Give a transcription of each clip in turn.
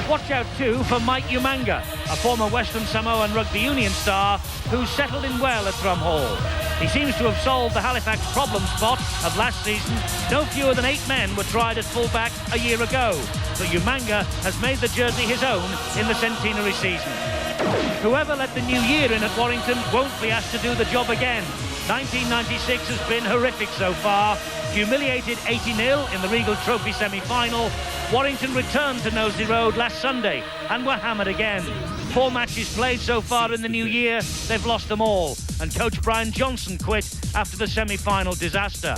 watch out too for Mike Umanga, a former Western Samoan rugby union star who's settled in well at Drum Hall. He seems to have solved the Halifax problem spot of last season. No fewer than 8 men were tried at fullback a year ago, but Umanga has made the jersey his own in the centenary season. Whoever let the new year in at Warrington won't be asked to do the job again. 1996 has been horrific so far. Humiliated 80-0 in the Regal Trophy semi-final, Warrington returned to Knowsley Road last Sunday and were hammered again. 4 matches played so far in the new year, they've lost them all, and coach Brian Johnson quit after the semi-final disaster.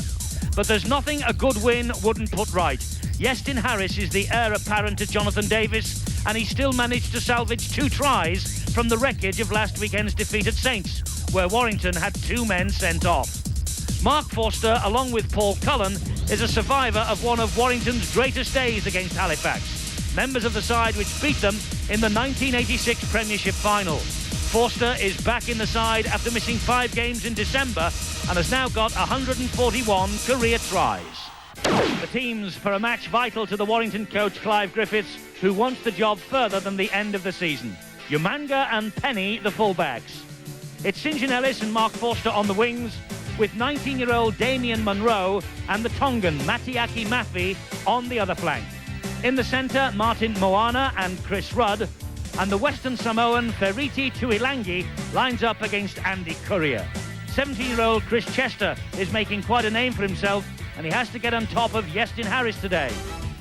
But there's nothing a good win wouldn't put right. Yestin Harris is the heir apparent to Jonathan Davis, and he still managed to salvage 2 tries from the wreckage of last weekend's defeat at Saints, where Warrington had 2 men sent off. Mark Forster, along with Paul Cullen, is a survivor of one of Warrington's greatest days against Halifax, members of the side which beat them in the 1986 Premiership final. Forster is back in the side after missing 5 games in December and has now got 141 career tries. The teams for a match vital to the Warrington coach Clive Griffiths, who wants the job further than the end of the season. Umanga and Penny, the fullbacks. It's St John Ellis and Mark Forster on the wings, with 19-year-old Damien Munro and the Tongan Matiaki Mafi on the other flank. In the centre, Martin Moana and Chris Rudd, and the Western Samoan Feriti Tuilangi lines up against Andy Courier. 17-year-old Chris Chester is making quite a name for himself, and he has to get on top of Yestin Harris today.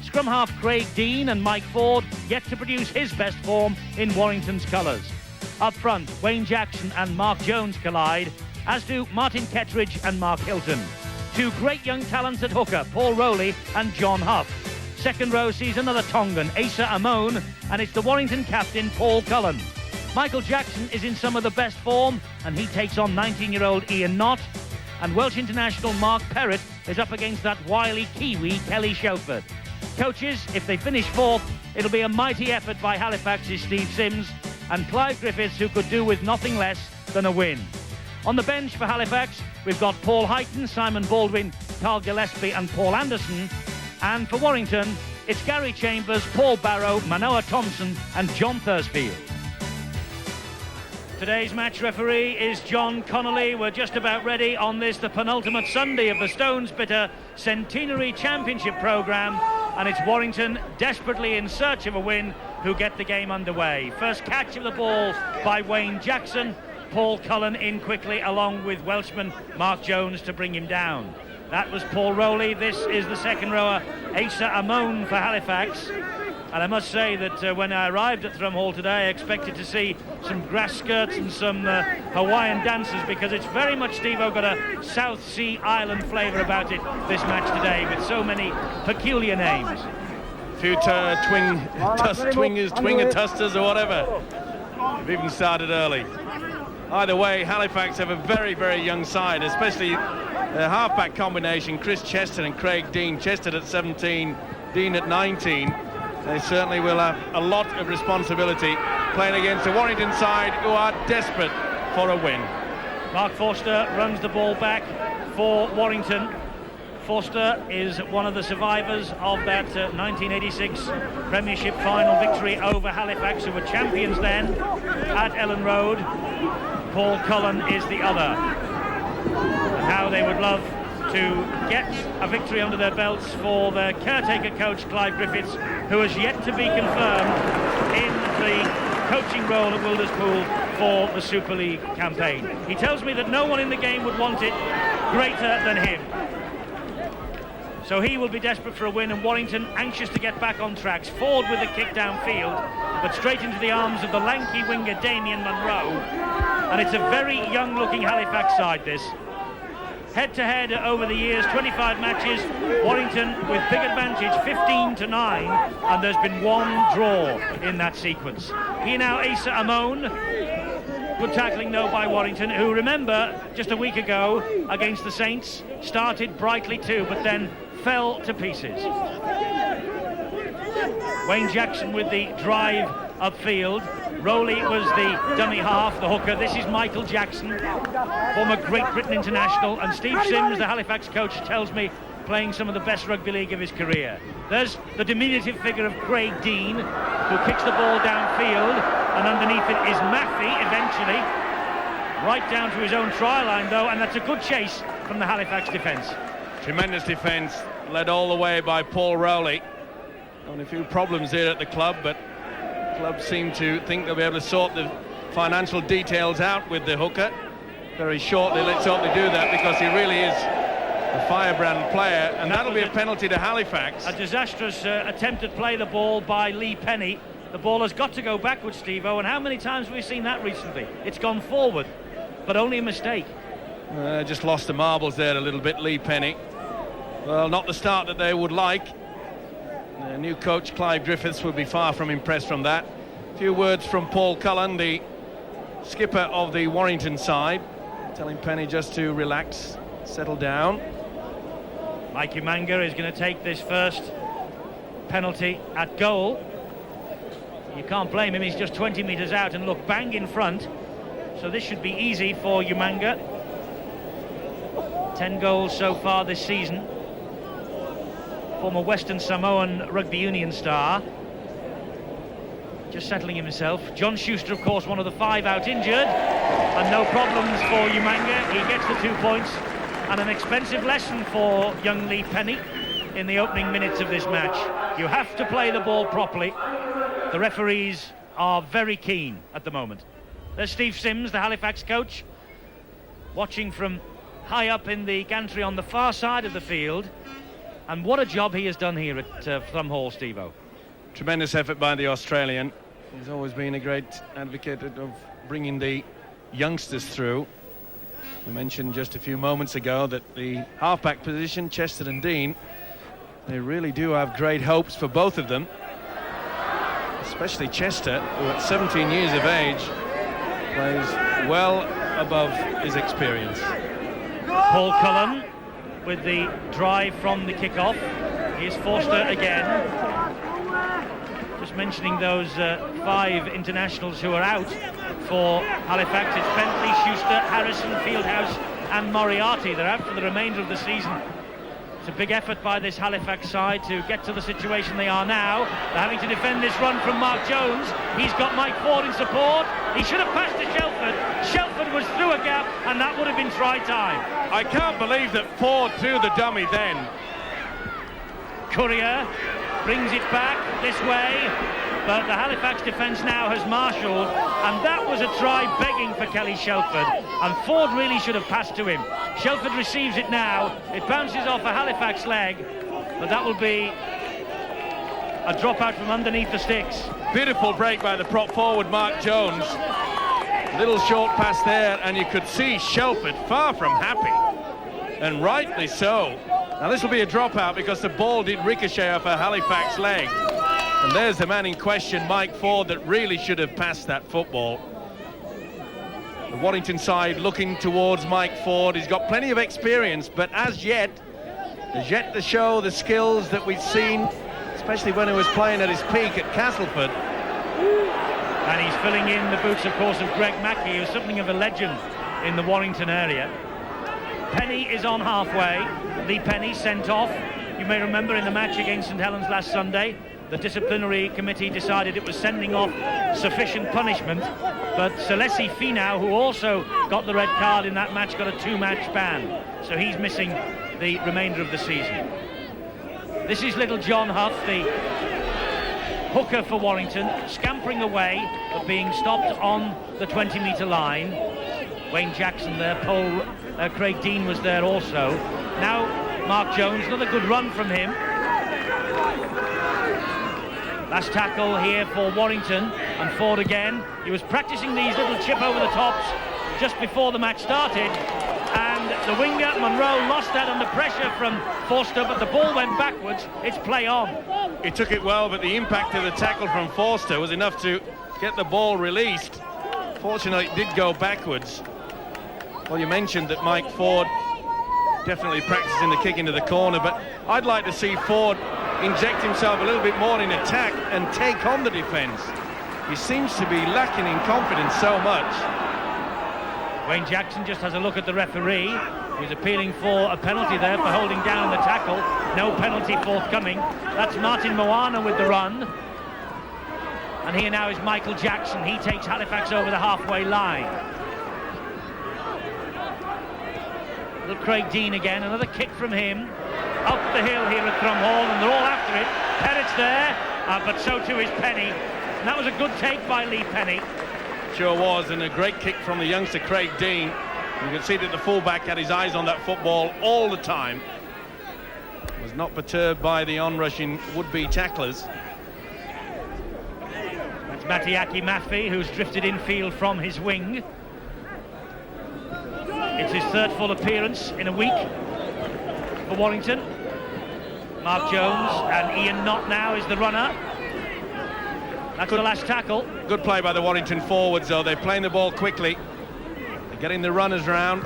Scrum half Craig Dean and Mike Ford yet to produce his best form in Warrington's colours. Up front, Wayne Jackson and Mark Jones collide, as do Martin Kettridge and Mark Hilton. 2 great young talents at hooker, Paul Rowley and John Huff. Second row sees another Tongan, Asa Amon, and it's the Warrington captain, Paul Cullen. Michael Jackson is in some of the best form, and he takes on 19-year-old Ian Knott. And Welsh international Mark Perrott is up against that wily Kiwi, Kelly Shelford. Coaches, if they finish 4th, it'll be a mighty effort by Halifax's Steve Sims and Clive Griffiths, who could do with nothing less than a win. On the bench for Halifax, we've got Paul Heighton, Simon Baldwin, Carl Gillespie and Paul Anderson. And for Warrington, it's Gary Chambers, Paul Barrow, Manoa Thompson and John Thursfield. Today's match referee is John Connolly. We're just about ready on this, the penultimate Sunday of the Stones Bitter Centenary Championship programme. And it's Warrington, desperately in search of a win, who get the game underway. First catch of the ball by Wayne Jackson. Paul Cullen in quickly along with Welshman Mark Jones to bring him down. That was Paul Rowley. This is the second rower, Asa Amon for Halifax. And I must say that when I arrived at Drum Hall today, I expected to see some grass skirts and some Hawaiian dances, because it's very much, Steve-O, got a South Sea Island flavour about it, this match today, with so many peculiar names. Few twinger tusters or whatever. We've even started early. Either way, Halifax have a very, very young side, especially the halfback combination, Chris Chester and Craig Dean. Chester at 17, Dean at 19. They certainly will have a lot of responsibility playing against a Warrington side who are desperate for a win. Mark Forster runs the ball back for Warrington. Forster is one of the survivors of that 1986 Premiership final victory over Halifax, who were champions then at Ellen Road. Paul Cullen is the other. And how they would love to get a victory under their belts for their caretaker coach Clive Griffiths, who has yet to be confirmed in the coaching role at Wilderspool for the Super League campaign. He tells me that no one in the game would want it greater than him. So he will be desperate for a win, and Warrington anxious to get back on tracks. Ford with the kick downfield, but straight into the arms of the lanky winger Damien Munro. And it's a very young-looking Halifax side, this. Head-to-head over the years, 25 matches, Warrington with big advantage, 15-9, and there's been 1 draw in that sequence. Here now, Asa Amon. Good tackling, though, by Warrington, who, remember, just a week ago against the Saints, started brightly too, but then fell to pieces. Wayne Jackson with the drive upfield. Rowley was the dummy half, the hooker. This is Michael Jackson, former Great Britain international, and Steve Sims, the Halifax coach, tells me playing some of the best rugby league of his career. There's the diminutive figure of Craig Dean, who kicks the ball downfield, and underneath it is Maffey eventually, right down to his own try line though, and that's a good chase from the Halifax defence. Tremendous defence, led all the way by Paul Rowley. Only a few problems here at the club, but the club seem to think they'll be able to sort the financial details out with the hooker very shortly. Let's hope they do that, because he really is a firebrand player, and that'll be a penalty to Halifax. A disastrous attempted play the ball by Lee Penny. The ball has got to go backwards, Steve-O, and how many times have we seen that recently? It's gone forward, but only a mistake. Just lost the marbles there a little bit, Lee Penny. Well, not the start that they would like. The new coach, Clive Griffiths, will be far from impressed from that. A few words from Paul Cullen, the skipper of the Warrington side, telling Penny just to relax, settle down. Mikey Manga is going to take this first penalty at goal. You can't blame him, he's just 20 metres out, and look, bang in front. So this should be easy for Umanga. 10 goals so far this season. Former Western Samoan rugby union star. Just settling himself. John Schuster, of course, one of the 5 out injured. And no problems for Umanga. He gets the 2 points. And an expensive lesson for young Lee Penny in the opening minutes of this match. You have to play the ball properly. The referees are very keen at the moment. There's Steve Sims, the Halifax coach, watching from high up in the gantry on the far side of the field. And what a job he has done here at Thrum Hall, Steve-O. Tremendous effort by the Australian. He's always been a great advocate of bringing the youngsters through. We mentioned just a few moments ago that the halfback position, Chester and Dean, they really do have great hopes for both of them. Especially Chester, who at 17 years of age plays well above his experience. Paul Cullen with the drive from the kick-off. Here's Forster again. Just mentioning those 5 internationals who are out for Halifax. It's Bentley, Schuster, Harrison, Fieldhouse and Moriarty. They're out for the remainder of the season. It's a big effort by this Halifax side to get to the situation they are now. They're having to defend this run from Mark Jones. He's got Mike Ford in support. He should have passed to Shelford. Shelford was through a gap, and that would have been try time. I can't believe that Ford threw the dummy then. Courier brings it back this way, but the Halifax defence now has marshalled, and that was a try begging for Kelly Shelford, and Ford really should have passed to him. Shelford receives it now. It bounces off a Halifax leg, but that will be a dropout from underneath the sticks. Beautiful break by the prop forward Mark Jones. Little short pass there, and you could see Shelford far from happy, and rightly so. Now this will be a dropout because the ball did ricochet off a Halifax leg, and there's the man in question, Mike Ford, that really should have passed that football. The Warrington side looking towards Mike Ford. He's got plenty of experience, but as yet to show the skills that we've seen, especially when he was playing at his peak at Castleford. And he's filling in the boots, of course, of Greg Mackey, who's something of a legend in the Warrington area. Penny is on halfway. Lee Penny sent off. You may remember in the match against St Helens last Sunday, the disciplinary committee decided it was sending off sufficient punishment, but Celesi Finau, who also got the red card in that match, got a 2-match ban, so he's missing the remainder of the season. This is little John Huff, the hooker for Warrington, scampering away but being stopped on the 20-metre line. Wayne Jackson there, Craig Dean was there also. Now Mark Jones, another good run from him. Last tackle here for Warrington, and Ford again. He was practicing these little chip over the tops just before the match started, and the winger Monroe lost that under pressure from Forster, but the ball went backwards. It's play on. He took it well, but the impact of the tackle from Forster was enough to get the ball released. Fortunately, it did go backwards. Well, you mentioned that Mike Ford definitely practicing the kick into the corner, but I'd like to see Ford inject himself a little bit more in attack and take on the defence. He seems to be lacking in confidence so much. Wayne Jackson just has a look at the referee. He was appealing for a penalty there for holding down the tackle. No penalty forthcoming. That's Martin Moana with the run. And here now is Michael Jackson. He takes Halifax over the halfway line. Little Craig Dean again. Another kick from him. Up the hill here at Crumhall, and they're all after it. Perrett's there, but so too is Penny. And that was a good take by Lee Penny. Sure was, and a great kick from the youngster Craig Dean. You can see that the fullback had his eyes on that football all the time. Was not perturbed by the onrushing would-be tacklers. That's Matiaki Maffei, who's drifted infield from his wing. It's his third full appearance in a week for Warrington. Mark Jones and Ian Knott now is the runner. That's the last tackle. Good play by the Warrington forwards, though. They're playing the ball quickly. They're getting the runners round.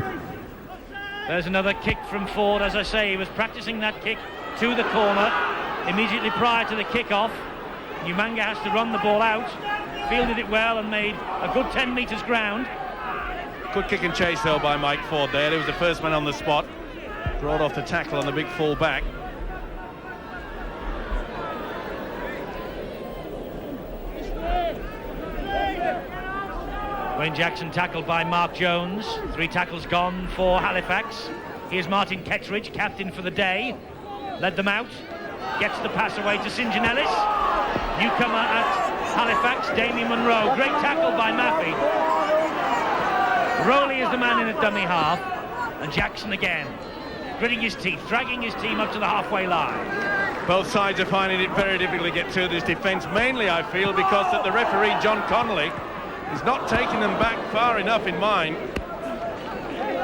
There's another kick from Ford. As I say, he was practicing that kick to the corner immediately prior to the kick-off. Umanga has to run the ball out. Fielded it well and made a good 10 metres ground. Good kick and chase, though, by Mike Ford there. He was the first man on the spot. Brought off the tackle on the big full back. Wayne Jackson tackled by Mark Jones. 3 tackles gone for Halifax. Here's Martin Kettridge, captain for the day. Led them out. Gets the pass away to St. John Ellis. Newcomer at Halifax, Damien Munro. Great tackle by Maffei. Rowley is the man in a dummy half. And Jackson again, gritting his teeth, dragging his team up to the halfway line. Both sides are finding it very difficult to get through this defence, mainly, I feel, because that the referee, John Connolly, is not taking them back far enough in mind.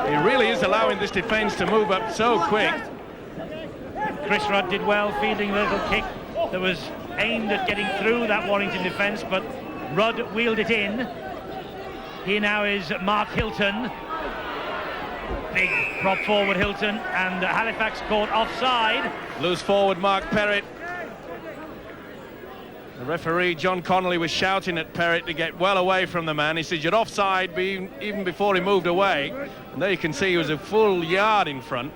He really is allowing this defence to move up so quick. Chris Rudd did well fielding the little kick that was aimed at getting through that Warrington defence, but Rudd wheeled it in. Here now is Mark Hilton. Big prop forward Hilton, and Halifax caught offside. Loose forward Mark Perrett. The referee, John Connolly, was shouting at Perrett to get well away from the man. He said, "You're offside," even before he moved away. And there you can see he was a full yard in front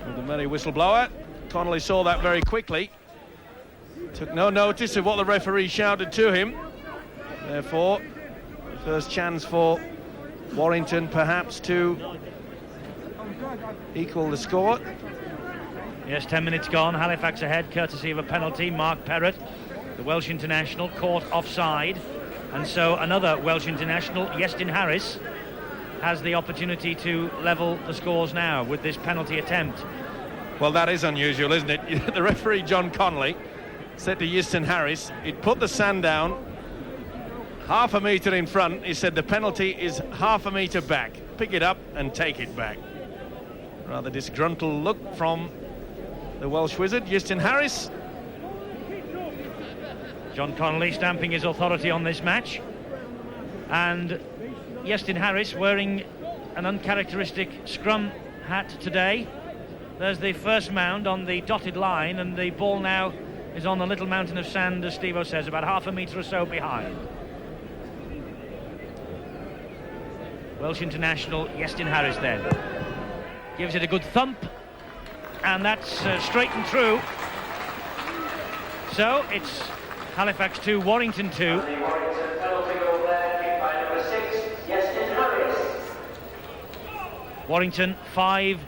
with the merry whistleblower. Connolly saw that very quickly. Took no notice of what the referee shouted to him. Therefore, the first chance for Warrington perhaps to equal the score. Yes, 10 minutes gone. Halifax ahead, courtesy of a penalty. Mark Perrett, the Welsh international, caught offside. And so another Welsh international, Iestyn Harris, has the opportunity to level the scores now with this penalty attempt. Well, that is unusual, isn't it? The referee, John Connolly, said to Iestyn Harris, he'd put the sand down half a metre in front. He said the penalty is half a metre back. Pick it up and take it back. Rather disgruntled look from the Welsh wizard, Iestyn Harris. John Connolly stamping his authority on this match. And Iestyn Harris wearing an uncharacteristic scrum hat today. There's the first mound on the dotted line, and the ball now is on the little mountain of sand, as Steve-O says, about half a metre or so behind. Welsh international Iestyn Harris then gives it a good thump, and that's straight and true. So it's Halifax 2, Warrington 2. Warrington 5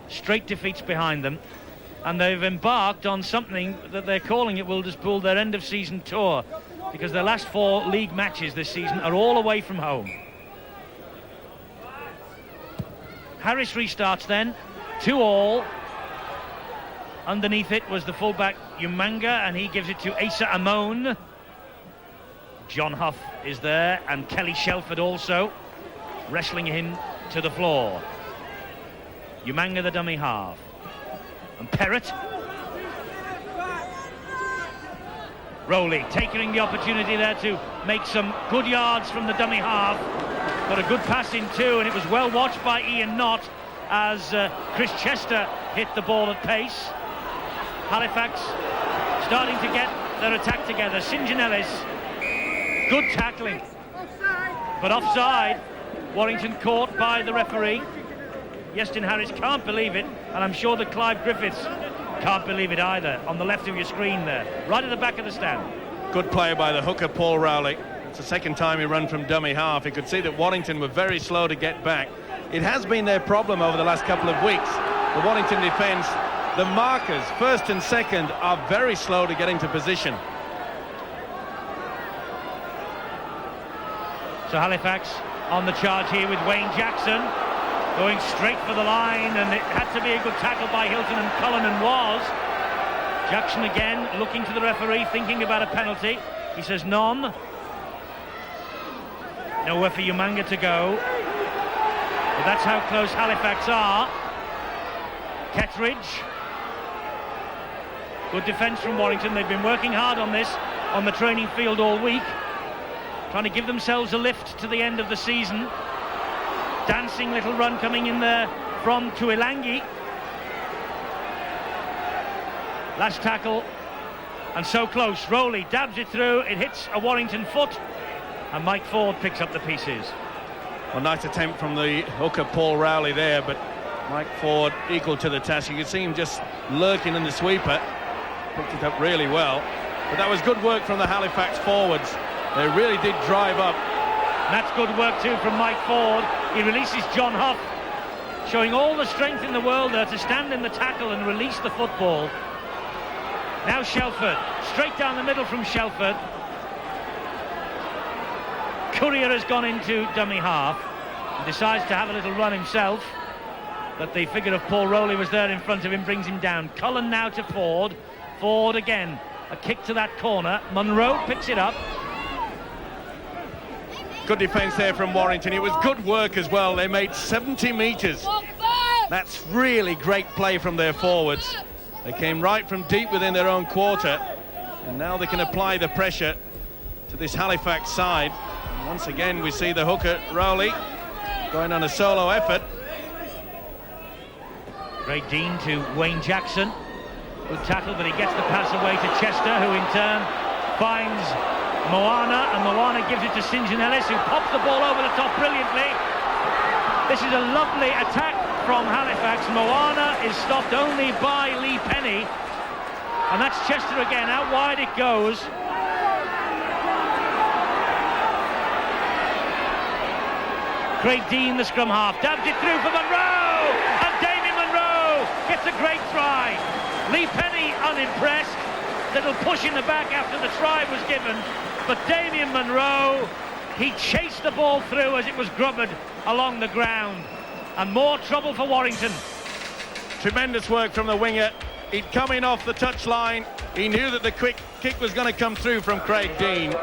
straight defeats behind them, and they've embarked on something that they're calling it Wilderspool their end of season tour, because their last 4 league matches this season are all away from home. Harris restarts then, 2-all. Underneath it was the fullback Umanga, and he gives it to Asa Amon. John Huff is there, and Kelly Shelford also, wrestling him to the floor. Umanga the dummy half. And Perrett. Rowley taking the opportunity there to make some good yards from the dummy half. Got a good pass in too, and it was well watched by Ian Knott as Chris Chester hit the ball at pace. Halifax starting to get their attack together. St. John Ellis, good tackling, but offside. Warrington caught by the referee. Iestyn Harris can't believe it, and I'm sure that Clive Griffiths can't believe it either, on the left of your screen there, right at the back of the stand. Good play by the hooker, Paul Rowley. It's the second time he run from dummy half. You could see that Warrington were very slow to get back. It has been their problem over the last couple of weeks. The Warrington defence, the markers, first and second, are very slow to get into position. So Halifax on the charge here with Wayne Jackson, going straight for the line, and it had to be a good tackle by Hilton and Cullen, and was. Jackson again looking to the referee, thinking about a penalty. He says none. Nowhere for Umanga to go. But that's how close Halifax are. Kettridge. Good defence from Warrington. They've been working hard on this on the training field all week, trying to give themselves a lift to the end of the season. Dancing little run coming in there from Tuilangi. Last tackle, and so close. Rowley dabs it through, it hits a Warrington foot, and Mike Ford picks up the pieces. Well, nice attempt from the hooker, Paul Rowley, there, but Mike Ford equal to the task. You could see him just lurking in the sweeper. Picked it up really well. But that was good work from the Halifax forwards. They really did drive up. And that's good work too from Mike Ford. He releases John Huff, showing all the strength in the world there to stand in the tackle and release the football. Now Shelford, straight down the middle from Shelford. Courier has gone into dummy half and decides to have a little run himself, but the figure of Paul Rowley was there in front of him, brings him down. Cullen now to Ford. Ford again, a kick to that corner. Munro picks it up. Good defence there from Warrington. It was good work as well. They made 70 metres. That's really great play from their forwards. They came right from deep within their own quarter, and now they can apply the pressure to this Halifax side. And once again we see the hooker Rowley going on a solo effort. Craig Dean to Wayne Jackson. Good tackle, but he gets the pass away to Chester, who in turn finds Moana, and Moana gives it to St John Ellis, who pops the ball over the top brilliantly. This is a lovely attack from Halifax. Moana is stopped only by Lee Penny, and that's Chester again. Out wide it goes. Craig Dean, the scrum half, dabs it through for Munro, and Damien Munro gets a great try. Lee Penny unimpressed. Little push in the back after the try was given, but Damien Munro, he chased the ball through as it was grubbered along the ground, and more trouble for Warrington. Tremendous work from the winger. He'd come in off the touchline. He knew that the quick kick was going to come through from Craig Dean.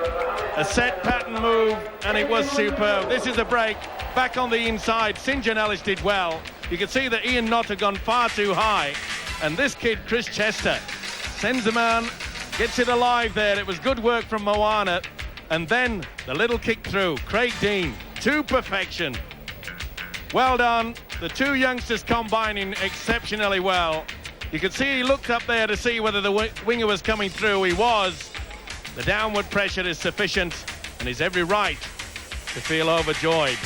A set pattern move, and it was superb. This is a break back on the inside. St John Ellis did well. You could see that Ian Knott had gone far too high, and this kid Chris Chester sends a man, gets it alive there. It was good work from Moana, and then the little kick through. Craig Dean to perfection. Well done. The two youngsters combining exceptionally well. You could see he looked up there to see whether the winger was coming through. He was. The downward pressure is sufficient, and he's every right to feel overjoyed.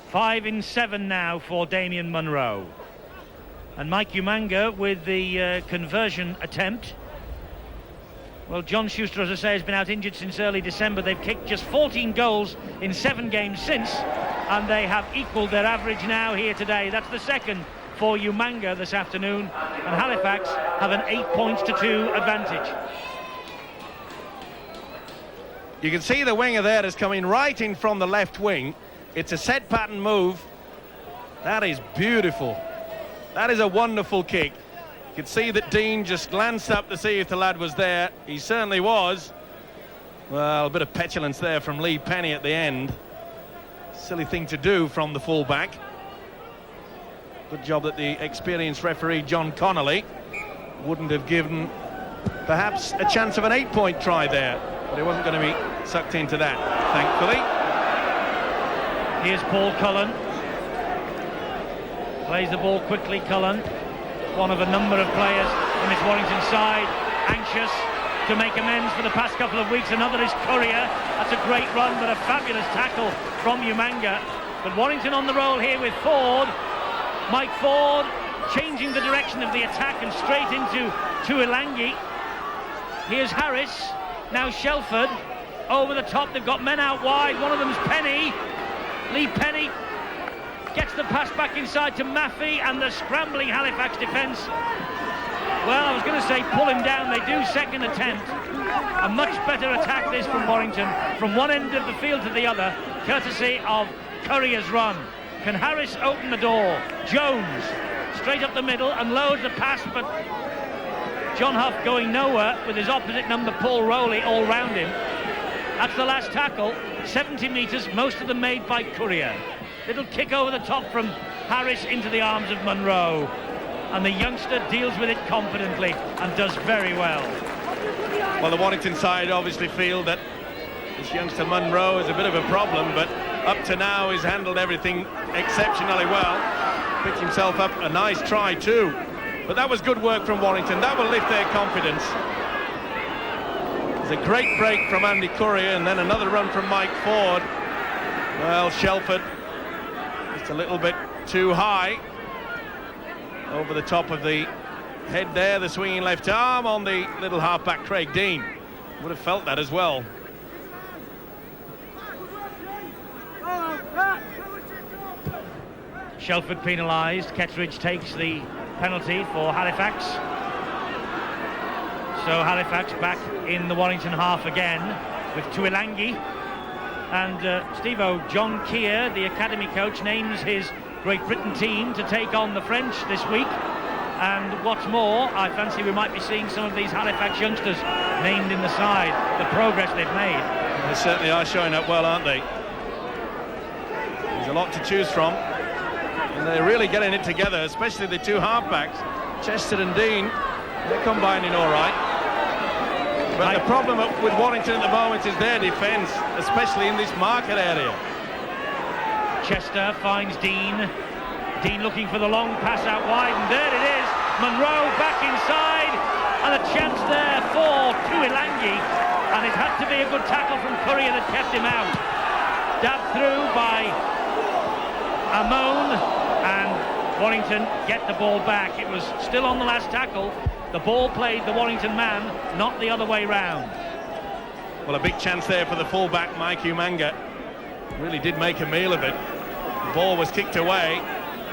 5 in 7 now for Damien Munro. And Mike Umanga with the conversion attempt. Well, John Schuster, as I say, has been out injured since early December. They've kicked just 14 goals in 7 games since, and they have equalled their average now here today. That's the second for Umanga this afternoon, and Halifax have an 8-2 advantage. You can see the winger there is coming right in from the left wing. It's a set pattern move. That is beautiful. That is a wonderful kick. You could see that Dean just glanced up to see if the lad was there. He certainly was. Well, a bit of petulance there from Lee Penny at the end. Silly thing to do from the fullback. Good job that the experienced referee John Connolly wouldn't have given perhaps a chance of an 8-point try there, but he wasn't going to be sucked into that, thankfully. Here's Paul Cullen. Plays the ball quickly, Cullen. One of a number of players on this Warrington side, anxious to make amends for the past couple of weeks. Another is Courier. That's a great run, but a fabulous tackle from Umanga. But Warrington on the roll here with Ford. Mike Ford changing the direction of the attack and straight into Tuilangi. Here's Harris, now Shelford, over the top. They've got men out wide. One of them's Penny. Lee Penny gets the pass back inside to Maffey, and the scrambling Halifax defence. Well, I was going to say pull him down. They do second attempt. A much better attack this from Warrington, from one end of the field to the other, courtesy of Courier's run. Can Harris open the door? Jones straight up the middle and loads the pass, but John Huff going nowhere with his opposite number Paul Rowley all round him. That's the last tackle, 70 metres, most of them made by Courier. Little kick over the top from Harris into the arms of Munro, and the youngster deals with it confidently and does very well. Well, the Warrington side obviously feel that this youngster Munro is a bit of a problem, but up to now he's handled everything exceptionally well. Picked himself up a nice try too, but that was good work from Warrington. That will lift their confidence. There's a great break from Andy Courier, and then another run from Mike Ford. Well, Shelford just a little bit too high over the top of the head there. The swinging left arm on the little halfback Craig Dean. Would have felt that as well. Shelford penalised. Kettridge takes the penalty for Halifax. So Halifax back in the Warrington half again with Tuilangi. And Steve-O, John Keir, the academy coach, names his Great Britain team to take on the French this week. And what's more, I fancy we might be seeing some of these Halifax youngsters named in the side, the progress they've made. They certainly are showing up well, aren't they? There's a lot to choose from. And they're really getting it together, especially the two halfbacks, Chester and Dean. They're combining all right. But the problem with Warrington at the moment is their defence, especially in this market area. Chester finds Dean. Dean looking for the long pass out wide, and there it is. Munro back inside, and a chance there for Tuilangi. And it had to be a good tackle from Courier that kept him out. Dabbed through by Amon, and Warrington get the ball back. It was still on the last tackle. The ball played the Warrington man, not the other way round. Well, a big chance there for the fullback, Mike Umanga. Really did make a meal of it. The ball was kicked away.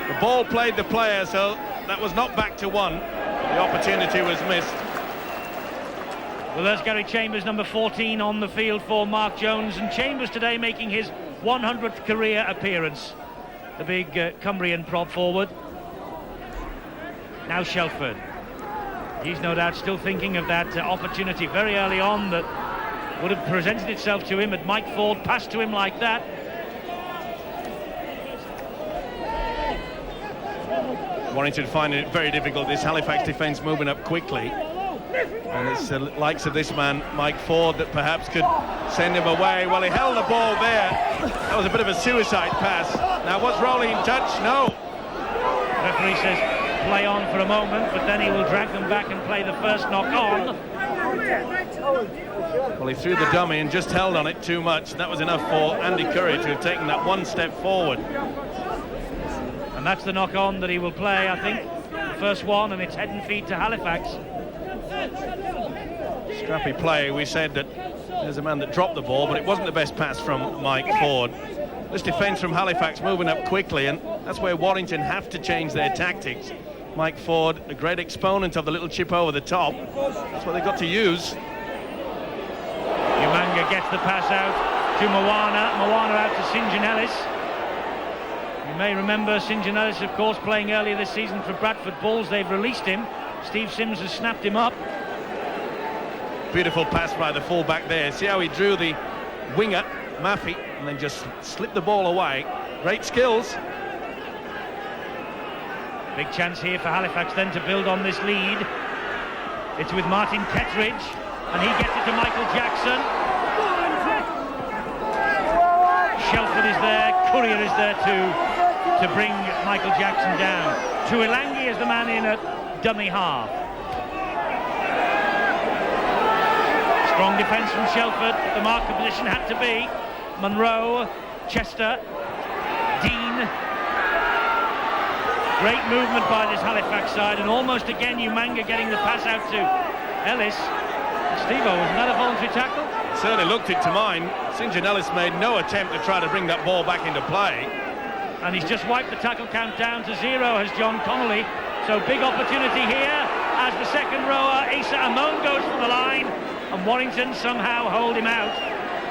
The ball played the player, so that was not back to one. The opportunity was missed. Well, there's Gary Chambers, number 14, on the field for Mark Jones, and Chambers today making his 100th career appearance. The big Cumbrian prop forward. Now Shelford. He's no doubt still thinking of that opportunity very early on that would have presented itself to him had Mike Ford passed to him like that. Warrington finding it very difficult, this Halifax defence moving up quickly. And it's the likes of this man, Mike Ford, that perhaps could send him away. Well, he held the ball there. That was a bit of a suicide pass. Now, was Rowley in touch? No. The referee says play on for a moment, but then he will drag them back and play the first knock on. Well, he threw the dummy and just held on it too much. That was enough for Andy Courier to have taken that one step forward. And that's the knock on that he will play, I think. The first one, and it's head and feet to Halifax. Scrappy play. We said that there's a man that dropped the ball, but it wasn't the best pass from Mike Ford. This defence from Halifax moving up quickly, and that's where Warrington have to change their tactics. Mike Ford, a great exponent of the little chip over the top. That's what they've got to use. Umanga gets the pass out to Moana. Moana out to St. John Ellis. You may remember St. John Ellis, of course, playing earlier this season for Bradford Bulls. They've released him. Steve Sims has snapped him up. Beautiful pass by the fullback there. See how he drew the winger, Maffey, and then just slipped the ball away. Great skills. Big chance here for Halifax then to build on this lead. It's with Martin Kettridge, and he gets it to Michael Jackson. Shelford is there, Courier is there to bring Michael Jackson down. Tuilangi is the man in at dummy half. Strong defence from Shelford. The marker position had to be Munro, Chester, Dean Great movement by this Halifax side, and almost again Umanga getting the pass out to Ellis. Steve-O, wasn't that a voluntary tackle? Certainly looked it to mine. St. John Ellis made no attempt to try to bring that ball back into play. And he's just wiped the tackle count down to 0, has John Connolly. So big opportunity here as the second rower, Asa Amon, goes for the line, and Warrington somehow hold him out.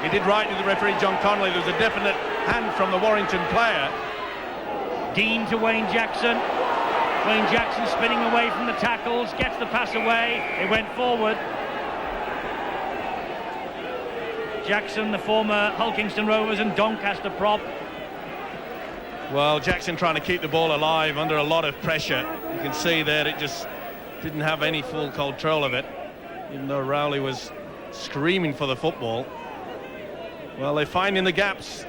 He did right to the referee, John Connolly. There was a definite hand from the Warrington player. Dean to Wayne Jackson. Wayne Jackson spinning away from the tackles, gets the pass away. It went forward. Jackson, the former Hulkingston Rovers and Doncaster prop. Well, Jackson trying to keep the ball alive under a lot of pressure. You can see there it just didn't have any full control of it, even though Rowley was screaming for the football. Well, they're finding the gaps,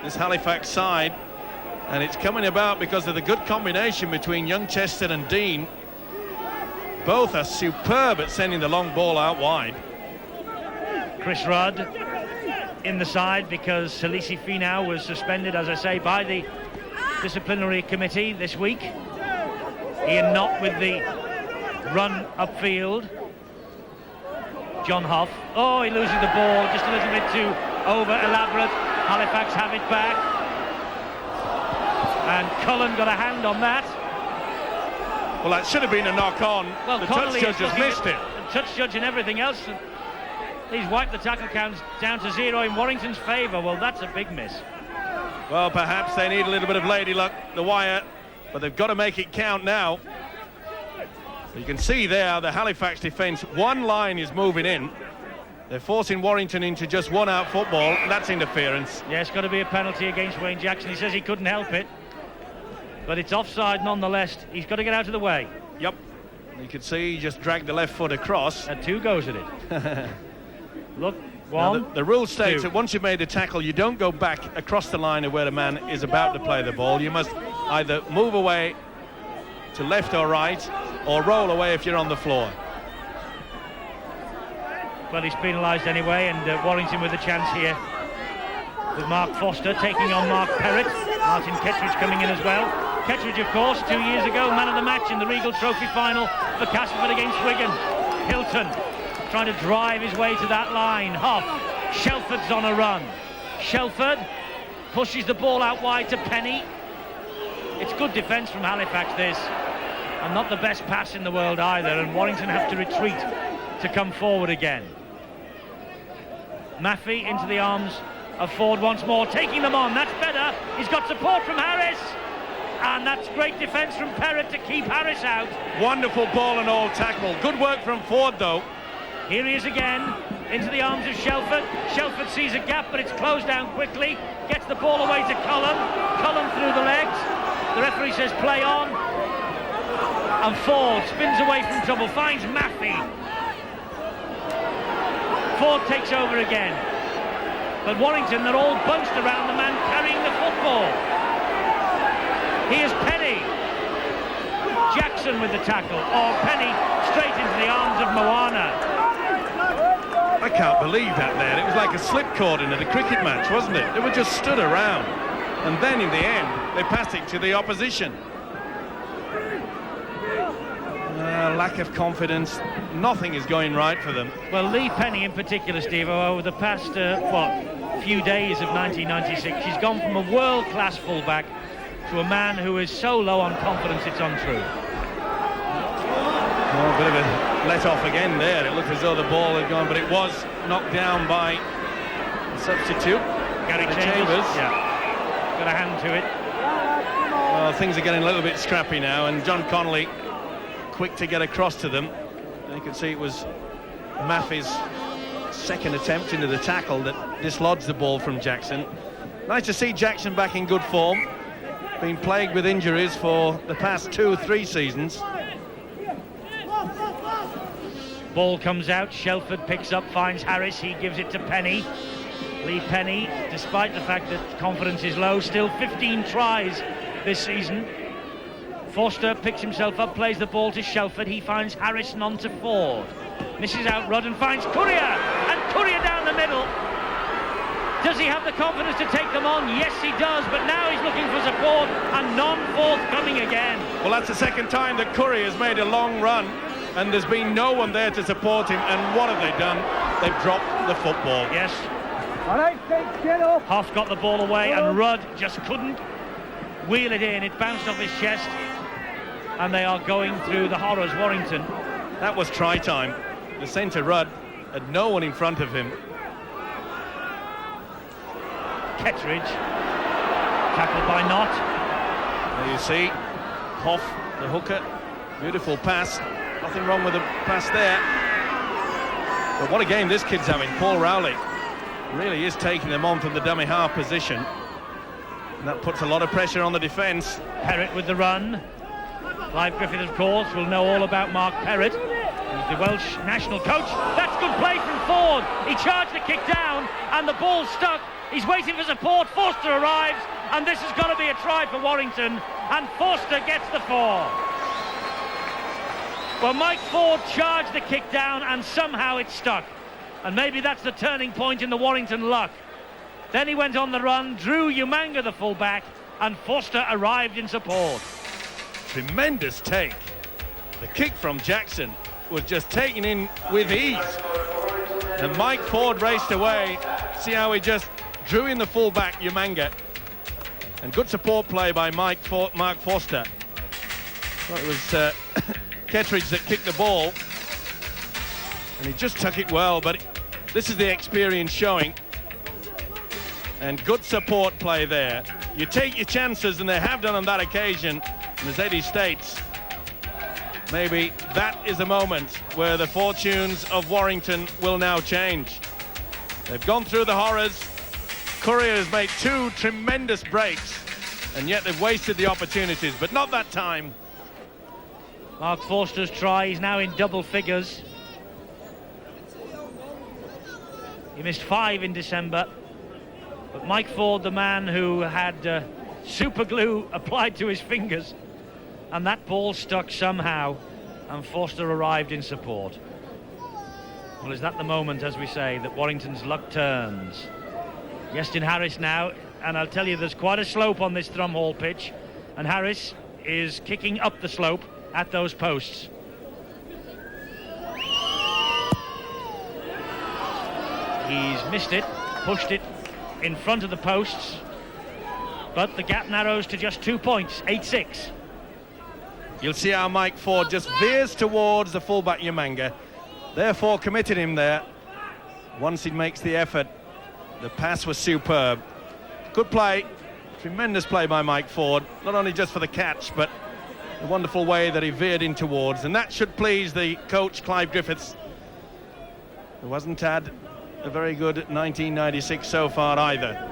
this Halifax side, and it's coming about because of the good combination between young Chester and Dean. Both are superb at sending the long ball out wide. Chris Rudd in the side because Salisi Finau was suspended, as I say, by the disciplinary committee this week. Ian Knott with the run upfield. John Hough. Oh, he loses the ball, just a little bit too over-elaborate. Halifax have it back. And Cullen got a hand on that. Well, that should have been a knock-on. Well, the Connolly touch judge has missed it. Touch judge and everything else. He's wiped the tackle counts down to 0 in Warrington's favour. Well, that's a big miss. Well, perhaps they need a little bit of lady luck, the wire, but they've got to make it count now. You can see there the Halifax defence, one line is moving in. They're forcing Warrington into just one-out football, and that's interference. Yeah, it's got to be a penalty against Wayne Jackson. He says he couldn't help it, but it's offside nonetheless. He's got to get out of the way. Yep. You can see he just dragged the left foot across. Had 2 goes at it. Look, one, the rule states 2. that once you've made the tackle, you don't go back across the line of where the man is about to play the ball. You must either move away to left or right, or roll away if you're on the floor. Well, he's penalised anyway, and Warrington with a chance here with Mark Foster taking on Mark Perrott. Martin Kettridge coming in as well. Kettridge, of course, 2 years ago, man of the match in the Regal Trophy final for Castleford against Wigan. Hilton trying to drive his way to that line. Hough. Shelford's on a run. Shelford pushes the ball out wide to Penny. It's good defence from Halifax, this, and not the best pass in the world either, and Warrington have to retreat to come forward again. Maffey into the arms of Ford once more, taking them on. That's better. He's got support from Harris, and that's great defence from Perrott to keep Harris out. Wonderful ball and all tackle. Good work from Ford, though. Here he is again, into the arms of Shelford. Shelford sees a gap, but it's closed down quickly. Gets the ball away to Cullen. Cullen through the legs. The referee says play on. And Ford spins away from trouble, finds Maffey. Ford takes over again. But Warrington, they're all bunched around the man carrying the football. Here's Penny. Jackson with the tackle. Oh, Penny straight into the arms of Moana. I can't believe that there. It was like a slip cordon at a cricket match, wasn't it? They were just stood around. And then in the end, they passed it to the opposition. Lack of confidence. Nothing is going right for them. Well, Lee Penny in particular, Steve-O, over the past, few days of 1996, she's gone from a world-class fullback to a man who is so low on confidence it's untrue. Oh, a bit of a let-off again there. It looked as though the ball had gone, but it was knocked down by the substitute, Gary Chambers. Yeah, got a hand to it. Well, things are getting a little bit scrappy now, and John Connolly quick to get across to them. And you can see it was Maffey's second attempt into the tackle that dislodged the ball from Jackson. Nice to see Jackson back in good form. Been plagued with injuries for the past 2 or 3 seasons. Ball comes out, Shelford picks up, finds Harris, he gives it to Penny. Lee Penny, despite the fact that confidence is low, still 15 tries this season. Foster picks himself up, plays the ball to Shelford, he finds Harrison on to Ford. Misses out Rudd and finds Courier, and Courier down the middle. Does he have the confidence to take them on? Yes, he does, but now he's looking for support and none forthcoming again. Well, that's the second time that Curry has made a long run and there's been no one there to support him, and what have they done? They've dropped the football. Yes. Hoff got the ball away and Rudd just couldn't wheel it in. It bounced off his chest and they are going through the horrors, Warrington. That was try time. The centre Rudd had no one in front of him. Kettridge, tackled by Knott. There you see, Hoff, the hooker, beautiful pass. Nothing wrong with the pass there. But what a game this kid's having. Paul Rowley really is taking them on from the dummy half position. And that puts a lot of pressure on the defence. Perrott with the run. Clive Griffith, of course, will know all about Mark Perrott. He's the Welsh national coach. That's good play from Ford. He charged the kick down and the ball stuck. He's waiting for support. Forster arrives and this is going to be a try for Warrington, and Forster gets the 4. Well, Mike Ford charged the kick down and somehow it stuck. And maybe that's the turning point in the Warrington luck. Then he went on the run, drew Umanga, the full-back, and Forster arrived in support. Tremendous take. The kick from Jackson was just taken in with ease. And Mike Ford raced away. See how he just drew in the full-back, Umanga. And good support play by Mark Forster. Well, it was Kettridge that kicked the ball. And he just took it well, but this is the experience showing. And good support play there. You take your chances, and they have done on that occasion. And as Eddie states, maybe that is the moment where the fortunes of Warrington will now change. They've gone through the horrors. Courier has made 2 tremendous breaks, and yet they've wasted the opportunities, but not that time. Mark Forster's try, he's now in double figures. He missed 5 in December, but Mike Ford, the man who had super glue applied to his fingers, and that ball stuck somehow, and Forster arrived in support. Well, is that the moment, as we say, that Warrington's luck turns? Justin Harris now, and I'll tell you, there's quite a slope on this Thrumhall pitch, and Harris is kicking up the slope at those posts. He's missed it, pushed it in front of the posts, but the gap narrows to just 2 points, 8-6. You'll see how Mike Ford just veers towards the fullback Umanga, therefore committed him there. Once he makes the effort, the pass was superb. Good play, tremendous play by Mike Ford, not only just for the catch, but the wonderful way that he veered in towards, and that should please the coach, Clive Griffiths, who hasn't had a very good 1996 so far either.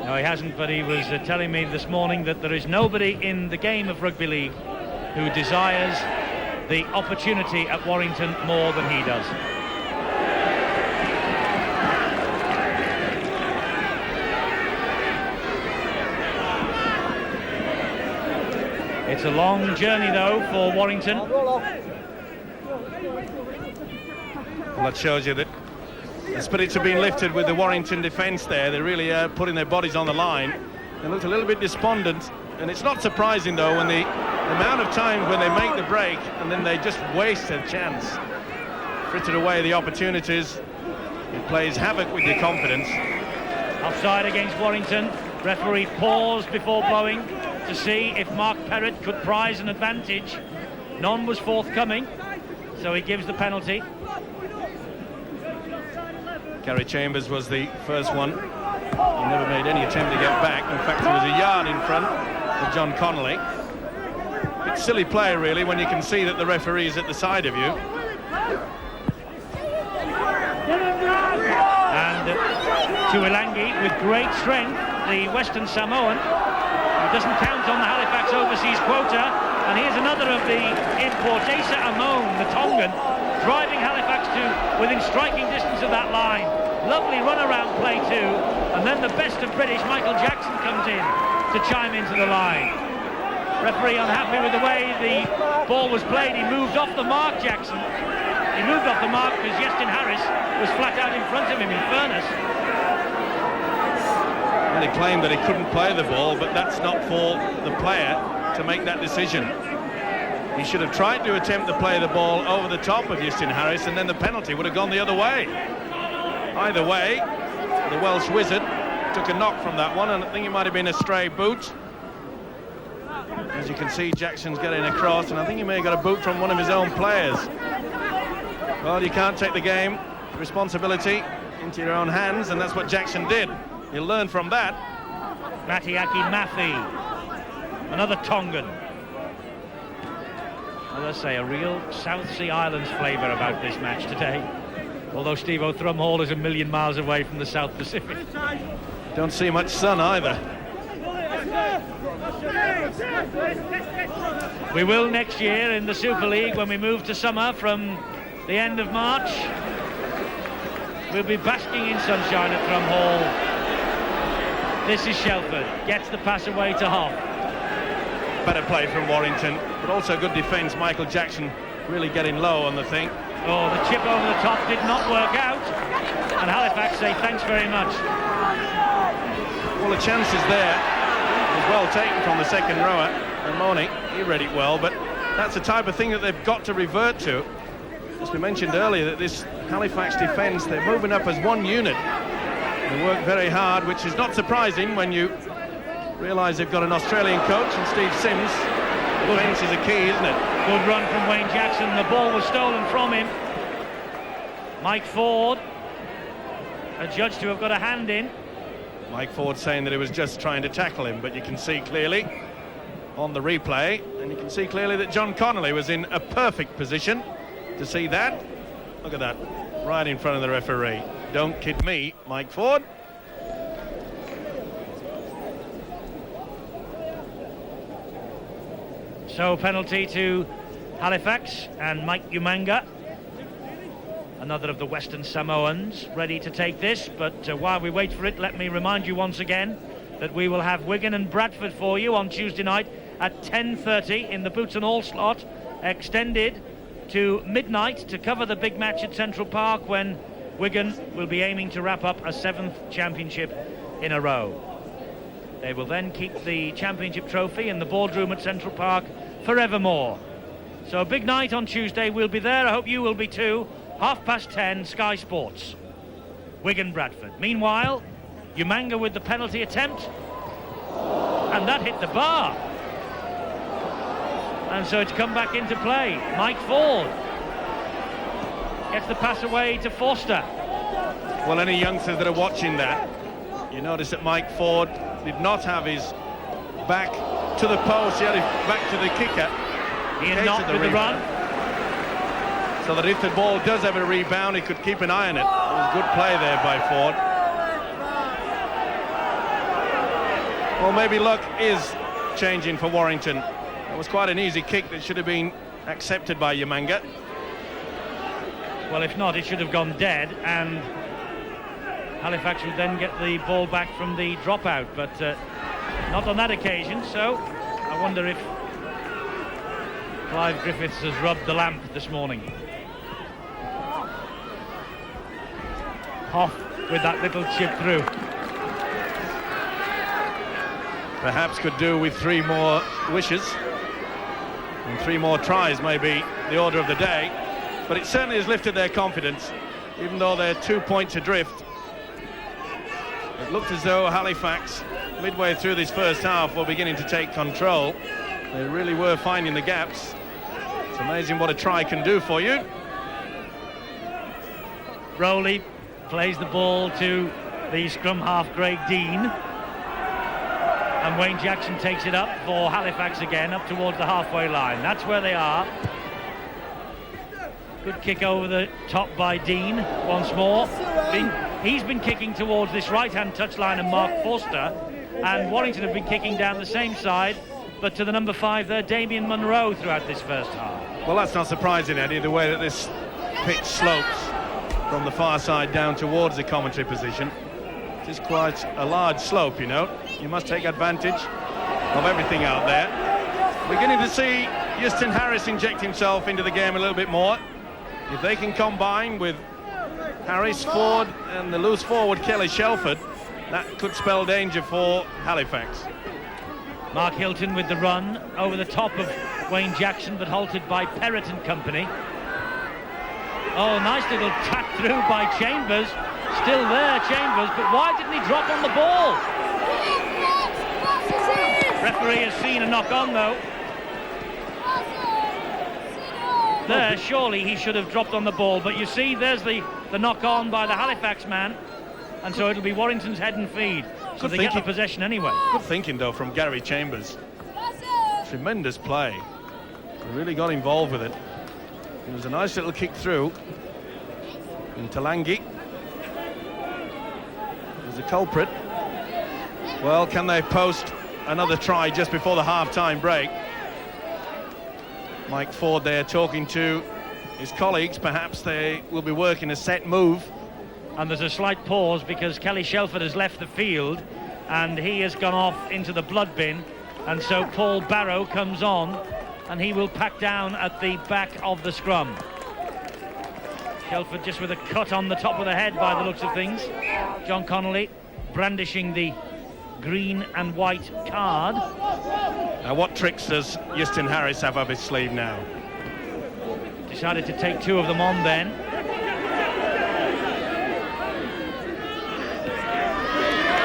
No, he hasn't, but he was telling me this morning that there is nobody in the game of rugby league who desires the opportunity at Warrington more than he does. It's a long journey, though, for Warrington. Well, that shows you that the spirits have been lifted with the Warrington defence there. They're really putting their bodies on the line. They looked a little bit despondent, and it's not surprising, though, when the amount of times when they make the break and then they just waste a chance. Frittered away the opportunities. It plays havoc with your confidence. Offside against Warrington. Referee paused before blowing to see if Mark Perrott could prize an advantage. None was forthcoming, so he gives the penalty. Gary Chambers was the first one. He never made any attempt to get back. In fact, he was a yard in front of John Connolly. It's silly play, really, when you can see that the referee is at the side of you. And Tuilangi with great strength, the Western Samoan. He doesn't count on the Halifax overseas quota. And here's another of the imports, Asa Amon, the Tongan, driving Halifax to within striking distance of that line. Lovely run-around play too. And then the best of British, Michael Jackson, comes in to chime into the line. Referee unhappy with the way the ball was played. He moved off the mark, Jackson. He moved off the mark because Justin Harris was flat out in front of him, in fairness. And he claimed that he couldn't play the ball, but that's not for the player to make that decision. He should have tried to attempt to play the ball over the top of Justin Harris, and then the penalty would have gone the other way. Either way, the Welsh wizard took a knock from that one, and I think it might have been a stray boot. As you can see, Jackson's getting across, and I think he may have got a boot from one of his own players. Well, you can't take the game responsibility into your own hands, and that's what Jackson did. He'll learn from that. Matiaki Mafi, another Tongan. As I say, a real South Sea Islands flavour about this match today. Although Steve O'Thrumhall is a million miles away from the South Pacific. Don't see much sun either. We will next year in the Super League when we move to summer from the end of March. We'll be basking in sunshine at Thrum Hall. This is Shelford, gets the pass away to Hoff. Better play from Warrington, but also good defence. Michael Jackson really getting low on the thing. Oh, the chip over the top did not work out, and Halifax say thanks very much. Well, the chance is there. It was well taken from the second rower, and Moni, he read it well, but that's the type of thing that they've got to revert to. As we mentioned earlier, that this Halifax defence, they're moving up as one unit. They work very hard, which is not surprising when you realise they've got an Australian coach in Steve Sims. Defence is a key, isn't it? Good run from Wayne Jackson. The ball was stolen from him. Mike Ford, adjudged to have got a hand in. Mike Ford saying that he was just trying to tackle him, but you can see clearly on the replay, and you can see clearly that John Connolly was in a perfect position to see that. Look at that, right in front of the referee. Don't kid me, Mike Ford. So penalty to Halifax, and Mike Umanga, another of the Western Samoans, ready to take this. But while we wait for it, let me remind you once again that we will have Wigan and Bradford for you on Tuesday night at 10:30 in the Boots and All slot, extended to midnight to cover the big match at Central Park, when Wigan will be aiming to wrap up a 7th championship in a row. They will then keep the championship trophy in the boardroom at Central Park forevermore. So a big night on Tuesday. We'll be there. I hope you will be too. 10:30, Sky Sports. Wigan Bradford. Meanwhile, Umanga with the penalty attempt, and that hit the bar. And so it's come back into play. Mike Ford gets the pass away to Forster. Well, any youngsters that are watching that, you notice that Mike Ford did not have his back to the post, he had his back to the kicker. He had not with the run. So that if the ball does have a rebound, he could keep an eye on it. It was good play there by Ford. Well, maybe luck is changing for Warrington. It was quite an easy kick that should have been accepted by Umanga. Well, if not, it should have gone dead, and Halifax would then get the ball back from the dropout, but not on that occasion. So I wonder if Clive Griffiths has rubbed the lamp this morning. Hoff with that little chip through. Perhaps could do with 3 more wishes, and 3 more tries maybe the order of the day, but it certainly has lifted their confidence, even though they're 2 points adrift. It looked as though Halifax, midway through this first half, were beginning to take control. They really were finding the gaps. It's amazing what a try can do for you. Rowley plays the ball to the scrum half, Craig Dean, and Wayne Jackson takes it up for Halifax again, up towards the halfway line. That's where they are. Good kick over the top by Dean once more. He's been kicking towards this right-hand touchline and Mark Forster, and Warrington have been kicking down the same side, but to the number 5 there, Damien Munro, throughout this first half. Well, that's not surprising, Eddie, the way that this pitch slopes from the far side down towards the commentary position. It is quite a large slope, you know. You must take advantage of everything out there. Beginning to see Justin Harris inject himself into the game a little bit more. If they can combine with Harris, Ford and the loose forward Kelly Shelford, That could spell danger for Halifax. Mark Hilton with the run over the top of Wayne Jackson, but halted by Perrott and company. Oh, nice little tap through by Chambers. Still there, Chambers, but why didn't he drop on the ball? Referee has seen a knock on, though. There, surely he should have dropped on the ball, but you see, there's the knock on by the Halifax man, and so it'll be Warrington's head and feed. So they get the possession anyway. Good thinking, though, from Gary Chambers. Tremendous play. He really got involved with it. It was a nice little kick through. And Talangi is the culprit. Well, can they post another try just before the half-time break? Mike Ford there talking to his colleagues. Perhaps they will be working a set move. And there's a slight pause because Kelly Shelford has left the field and he has gone off into the blood bin, and so Paul Barrow comes on and he will pack down at the back of the scrum. Shelford just with a cut on the top of the head by the looks of things. John Connolly brandishing the green and white card. Now what tricks does Justin Harris have up his sleeve now? Decided to take two of them on then.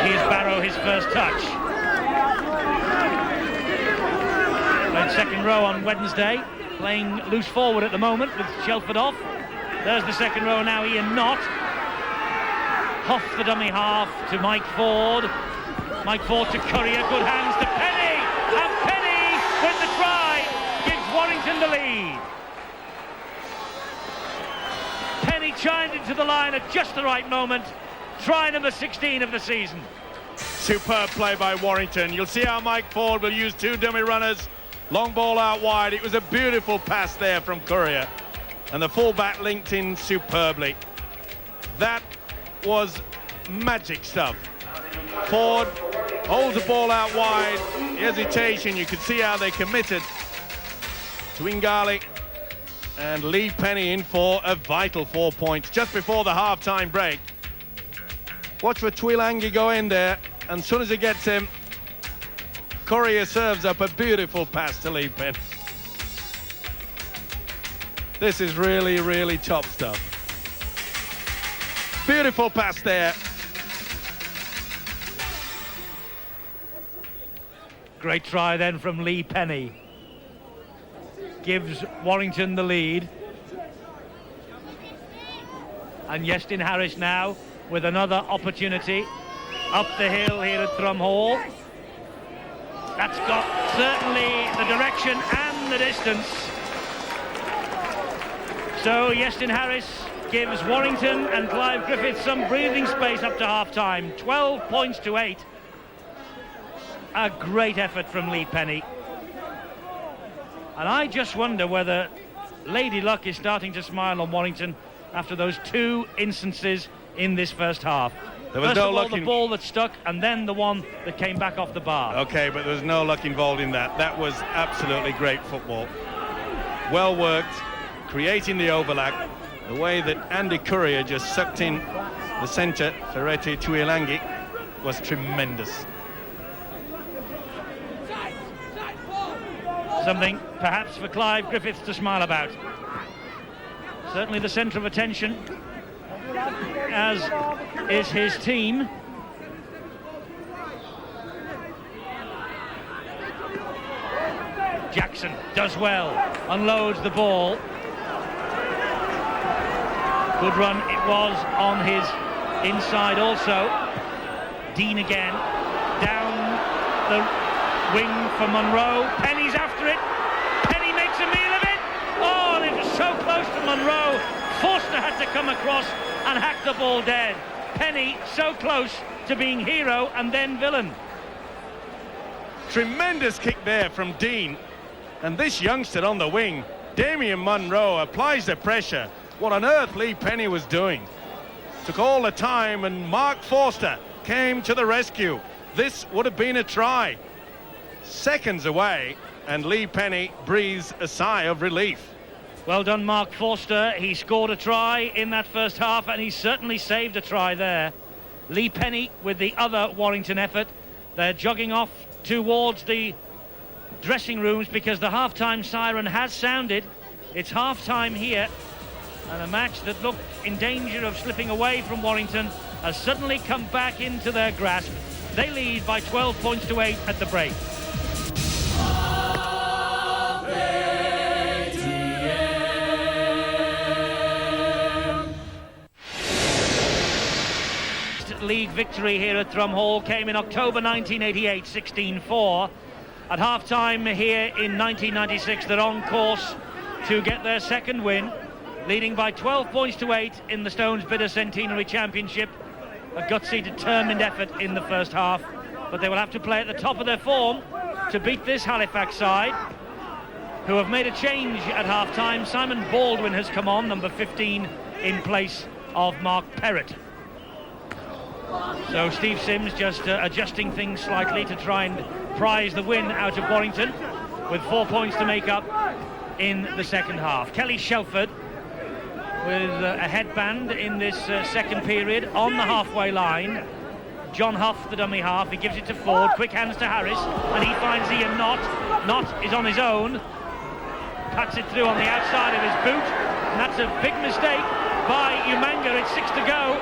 Here's Barrow, his first touch. Played second row on Wednesday, playing loose forward at the moment with Shelford off. There's the second row now, Ian Knott. Off the dummy half to Mike Ford. Mike Ford to Courier, good hands to Penny, and Penny with the try gives Warrington the lead. Penny chimed into the line at just the right moment. Try number 16 of the season. Superb play by Warrington. You'll see how Mike Ford will use two dummy runners. Long ball out wide. It was a beautiful pass there from Courier. And the fullback linked in superbly. That was magic stuff. Ford holds the ball out wide. Hesitation. You could see how they committed to Ingali. And Lee Penny in for a vital 4 points just before the half-time break. Watch for Tuilangi go in there, and as soon as he gets him, Courier serves up a beautiful pass to Lee Penny. This is really, really top stuff. Beautiful pass there. Great try then from Lee Penny. Gives Warrington the lead. And Justin Harris now with another opportunity up the hill here at Thrum Hall. That's got certainly the direction and the distance. So Justin Harris gives Warrington and Clive Griffith some breathing space up to half-time. 12 points to 8. A great effort from Lee Penny. And I just wonder whether Lady Luck is starting to smile on Warrington after those two instances in this first half. There was First no of all, luck the ball that stuck, and then the one that came back off the bar. Okay, but there was no luck involved in that. That was absolutely great football. Well worked, creating the overlap. The way that Andy Courier just sucked in the centre, Ferretti Tuilangi, was tremendous. Something perhaps for Clive Griffiths to smile about. Certainly the centre of attention, as is his team. Jackson does well, unloads the ball. Good run it was on his inside also. Dean again, down the wing for Munro. Penny's after it. Penny makes a meal of it. Oh, and it was so close to Munro. Forster had to come across and hack the ball dead. Penny so close to being hero and then villain. Tremendous kick there from Dean. And this youngster on the wing, Damien Munro, applies the pressure. What on earth Lee Penny was doing. Took all the time, and Mark Forster came to the rescue. This would have been a try. Seconds away, and Lee Penny breathes a sigh of relief. Well done, Mark Forster. He scored a try in that first half, and he certainly saved a try there. Lee Penny with the other Warrington effort. They're jogging off towards the dressing rooms because the half-time siren has sounded. It's half-time here, and a match that looked in danger of slipping away from Warrington has suddenly come back into their grasp. They lead by 12 points to 8 at the break. League victory here at Thrum Hall came in October 1988, 16-4. At half-time here in 1996, they're on course to get their second win, leading by 12 points to 8 in the Stones Bidder Centenary Championship. A gutsy, determined effort in the first half, but they will have to play at the top of their form to beat this Halifax side, who have made a change at half-time. Simon Baldwin has come on, number 15, in place of Mark Perrott. So Steve Sims just adjusting things slightly to try and prize the win out of Warrington, with 4 points to make up in the second half. Kelly Shelford with a headband in this second period on the halfway line. John Huff, the dummy half, he gives it to Ford, quick hands to Harris, and he finds Ian Knott. Knott is on his own, pats it through on the outside of his boot, and that's a big mistake by Umanga. It's 6 to go.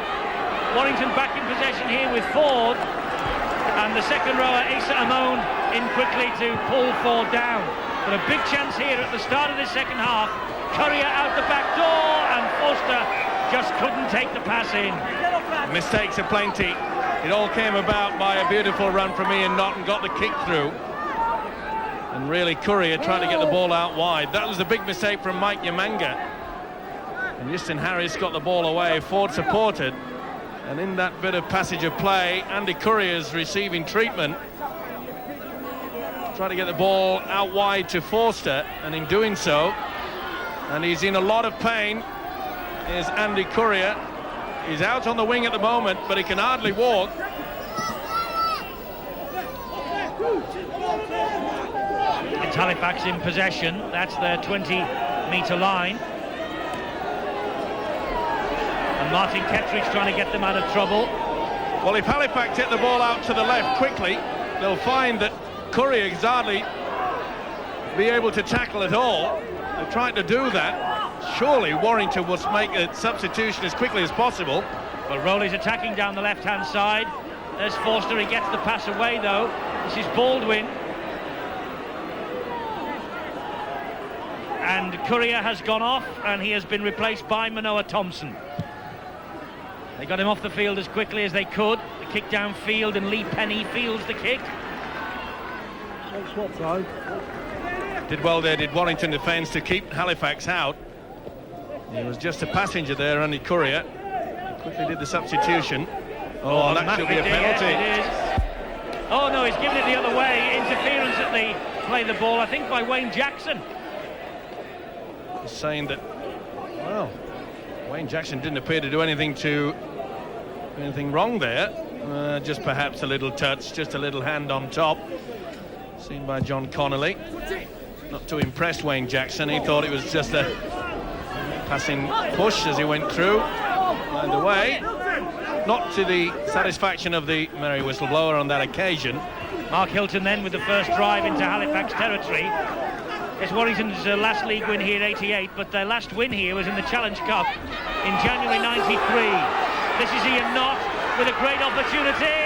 Warrington back in possession here with Ford, and the second rower Asa Amon in quickly to pull Ford down. But a big chance here at the start of this second half. Courier out the back door, and Forster just couldn't take the pass in. Mistakes aplenty. It all came about by a beautiful run from Ian Knott and got the kick through. And really Courier trying to get the ball out wide. That was the big mistake from Mike Umanga. And Justin Harris got the ball away. Ford supported. And in that bit of passage of play, Andy Courier's receiving treatment. Trying to get the ball out wide to Forster, and in doing so, and he's in a lot of pain, is Andy Courier. He's out on the wing at the moment, but he can hardly walk. It's Halifax in possession. That's their 20-metre line. And Martin Kettridge trying to get them out of trouble. Well, if Halifax get the ball out to the left quickly, they'll find that Courier is hardly be able to tackle at all. They're trying to do that. Surely Warrington must make a substitution as quickly as possible. Well, Rowley's attacking down the left-hand side. There's Forster, he gets the pass away though. This is Baldwin. And Courier has gone off, and he has been replaced by Manoa Thompson. They got him off the field as quickly as they could. The kick downfield, and Lee Penny fields the kick. Did well there, did Warrington defence, to keep Halifax out. He was just a passenger there, Andy Courier. He quickly did the substitution. Oh, that should be a penalty. It is. Oh no, he's given it the other way. Interference at the play the ball, I think, by Wayne Jackson. He's saying that, well, Wayne Jackson didn't appear to do anything wrong there. Just perhaps a little touch, just a little hand on top. Seen by John Connolly. Not too impressed, Wayne Jackson. He thought it was just a passing push as he went through. And away. Not to the satisfaction of the merry whistleblower on that occasion. Mark Hilton then with the first drive into Halifax territory. It's Warrington's last league win here, 88, but their last win here was in the Challenge Cup in January 93. This is Ian Knott with a great opportunity.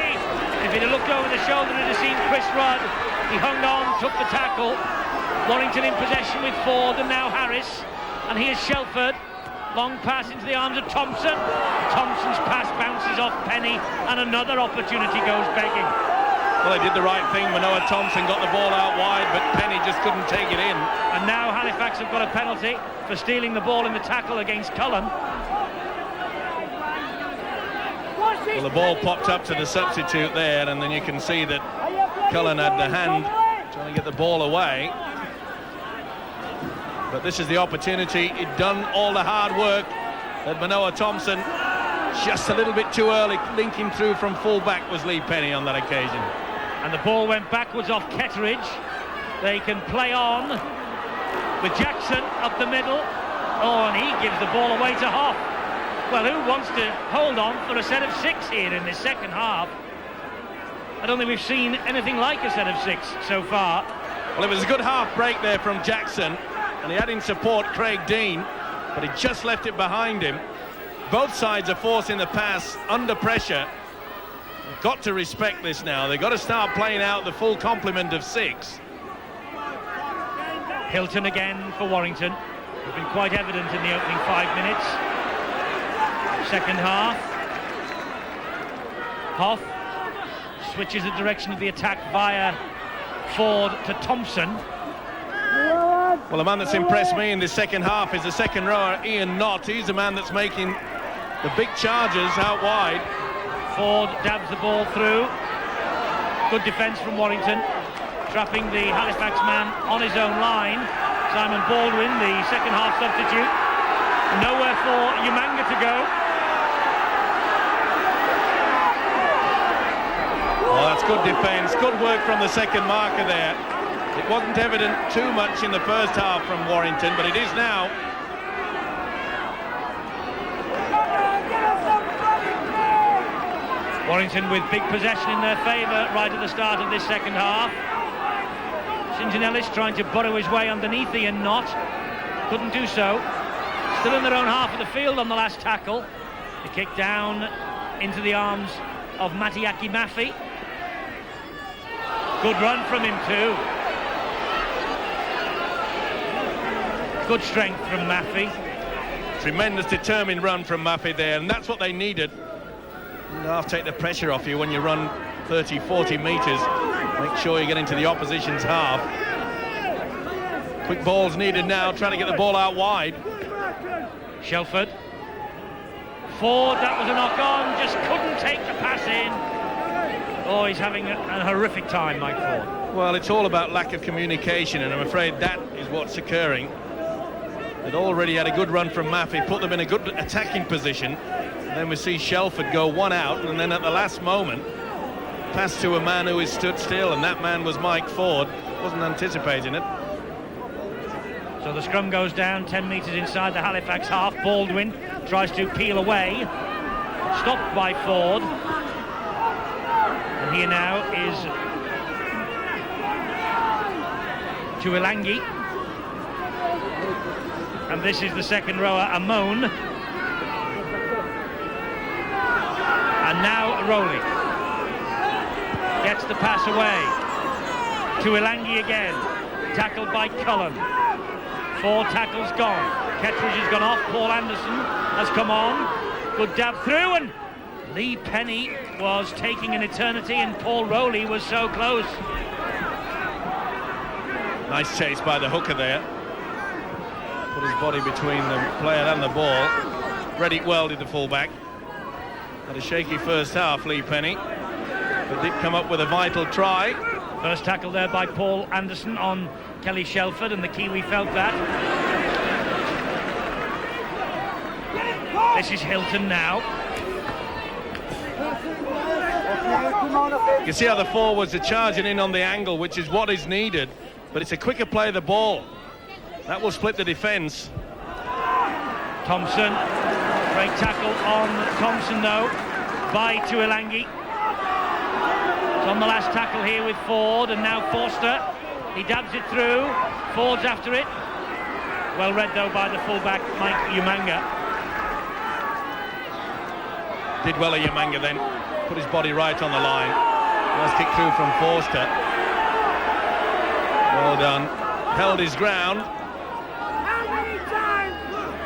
If he'd have looked over the shoulder, he'd have seen Chris Rudd. He hung on, took the tackle. Warrington in possession with Ford and now Harris. And here's Shelford. Long pass into the arms of Thompson. Thompson's pass bounces off Penny, and another opportunity goes begging. Well, they did the right thing. Manoa Thompson got the ball out wide, but Penny just couldn't take it in. And now Halifax have got a penalty for stealing the ball in the tackle against Cullen. Well, the ball popped up to the substitute there, and then you can see that Cullen had the hand trying to get the ball away. But this is the opportunity. He'd done all the hard work. That Manoa Thompson, just a little bit too early, linking through from full-back was Lee Penny on that occasion. And the ball went backwards off Kettridge. They can play on with Jackson up the middle. Oh, and he gives the ball away to Hoff. Well, who wants to hold on for a set of 6 here in this second half? I don't think we've seen anything like a set of 6 so far. Well, it was a good half break there from Jackson, and he had in support Craig Dean, but he just left it behind him. Both sides are forcing the pass under pressure. They've got to respect this now. They've got to start playing out the full complement of 6. Hilton again for Warrington. It's been quite evident in the opening 5 minutes. Second half. Hoff switches the direction of the attack via Ford to Thompson. Well, the man that's impressed me in this second half is the second rower, Ian Knott. He's the man that's making the big charges out wide. Ford dabs the ball through. Good defence from Warrington, trapping the Halifax man on his own line. Simon Baldwin, the second half substitute. Nowhere for Umanga to go. Oh, that's good defence, good work from the second marker there. It wasn't evident too much in the first half from Warrington, but it is now. Warrington with big possession in their favour right at the start of this second half. St John Ellis trying to burrow his way underneath Ian Knott. Couldn't do so. Still in their own half of the field on the last tackle. The kick down into the arms of Matiaki Maffei. Good run from him too. Good strength from Maffei. Tremendous determined run from Maffei there, and that's what they needed. Half take the pressure off you when you run 30-40 metres. Make sure you get into the opposition's half. Quick balls needed now, trying to get the ball out wide. Shelford. Ford, that was a knock-on, just couldn't take the pass in. Oh, he's having a horrific time, Mike Ford. Well, it's all about lack of communication, and I'm afraid that is what's occurring. They'd already had a good run from Maffei, put them in a good attacking position. Then we see Shelford go one out, and then at the last moment, pass to a man who is stood still, and that man was Mike Ford. Wasn't anticipating it. So the scrum goes down 10 metres inside the Halifax half. Baldwin tries to peel away, stopped by Ford. And here now is Tuilangi. And this is the second rower, Amon. And now Rowley gets the pass away. Tuilangi again, tackled by Cullen. 4 tackles gone. Kettridge has gone off. Paul Anderson has come on. Good dab through, and Lee Penny was taking an eternity, and Paul Rowley was so close. Nice chase by the hooker there. Put his body between the player and the ball. Read it well, did the fullback. Had a shaky first half, Lee Penny, but did come up with a vital try. First tackle there by Paul Anderson on Kelly Shelford, and the Kiwi felt that. This is Hilton now. You can see how the forwards are charging in on the angle, which is what is needed, but it's a quicker play of the ball. That will split the defence. Thompson, great tackle on Thompson though by Tuilangi. It's on the last tackle here with Ford, and now Forster. He dabs it through. Ford's after it. Well read though by the fullback Mike Umanga. Did well at Umanga then. Put his body right on the line. Nice kick through from Forster. Well done. Held his ground.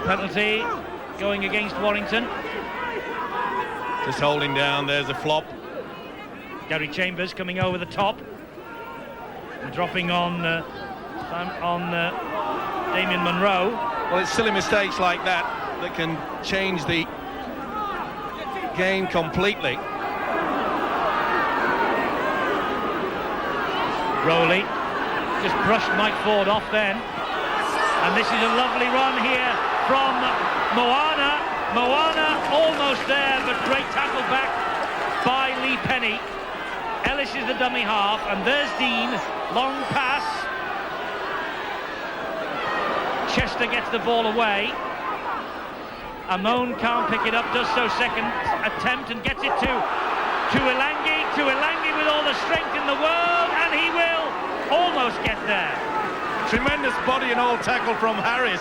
Penalty going against Warrington. Just holding down. There's a flop. Gary Chambers coming over the top and dropping on Damien Munro. Well, it's silly mistakes like that that can change the game completely. Rowley just brushed Mike Ford off then, and this is a lovely run here from Moana. Moana almost there, but great tackle back by Lee Penny. Ellis is the dummy half, and there's Dean. Long pass. Chester gets the ball away. Amon can't pick it up, does so second attempt and gets it to Ilangi. To Ilangi with all the strength in the world, and he will almost get there. Tremendous body and all tackle from Harris.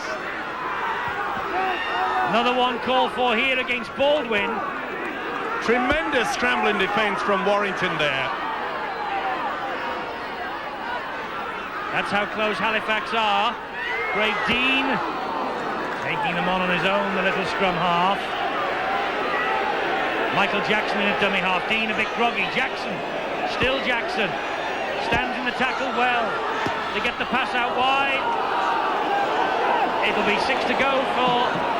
Another one called for here against Baldwin. Tremendous scrambling defence from Warrington there. That's how close Halifax are. Craig Dean taking them on his own, the little scrum half. Michael Jackson in a dummy half. Dean a bit groggy. Jackson, still Jackson. Stands in the tackle well. They get the pass out wide. It'll be 6 to go for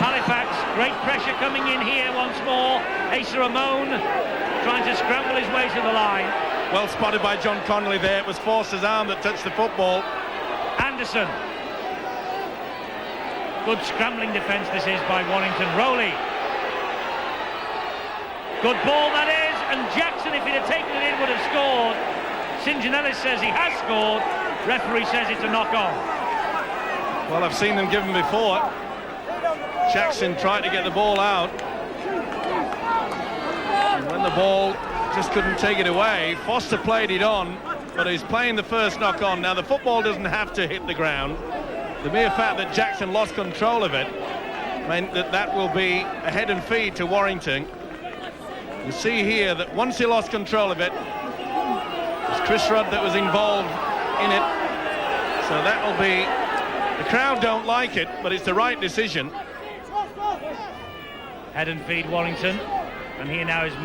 Halifax. Great pressure coming in here once more. Asa Amon trying to scramble his way to the line. Well spotted by John Connolly there. It was Forster's arm that touched the football. Anderson. Good scrambling defence this is by Warrington. Rowley. Good ball that is, and Jackson, if he'd have taken it in, would have scored. St. John Ellis says he has scored. Referee says it's a knock-on. Well, I've seen them given before. Jackson tried to get the ball out. And when the ball just couldn't take it away, Foster played it on, but he's playing the first knock-on. Now, the football doesn't have to hit the ground. The mere fact that Jackson lost control of it meant that that will be a head and feed to Warrington. You see here that once he lost control of it, it was Chris Rudd that was involved in it. So that will be... The crowd don't like it, but it's the right decision. Head and feed Warrington. And here now is the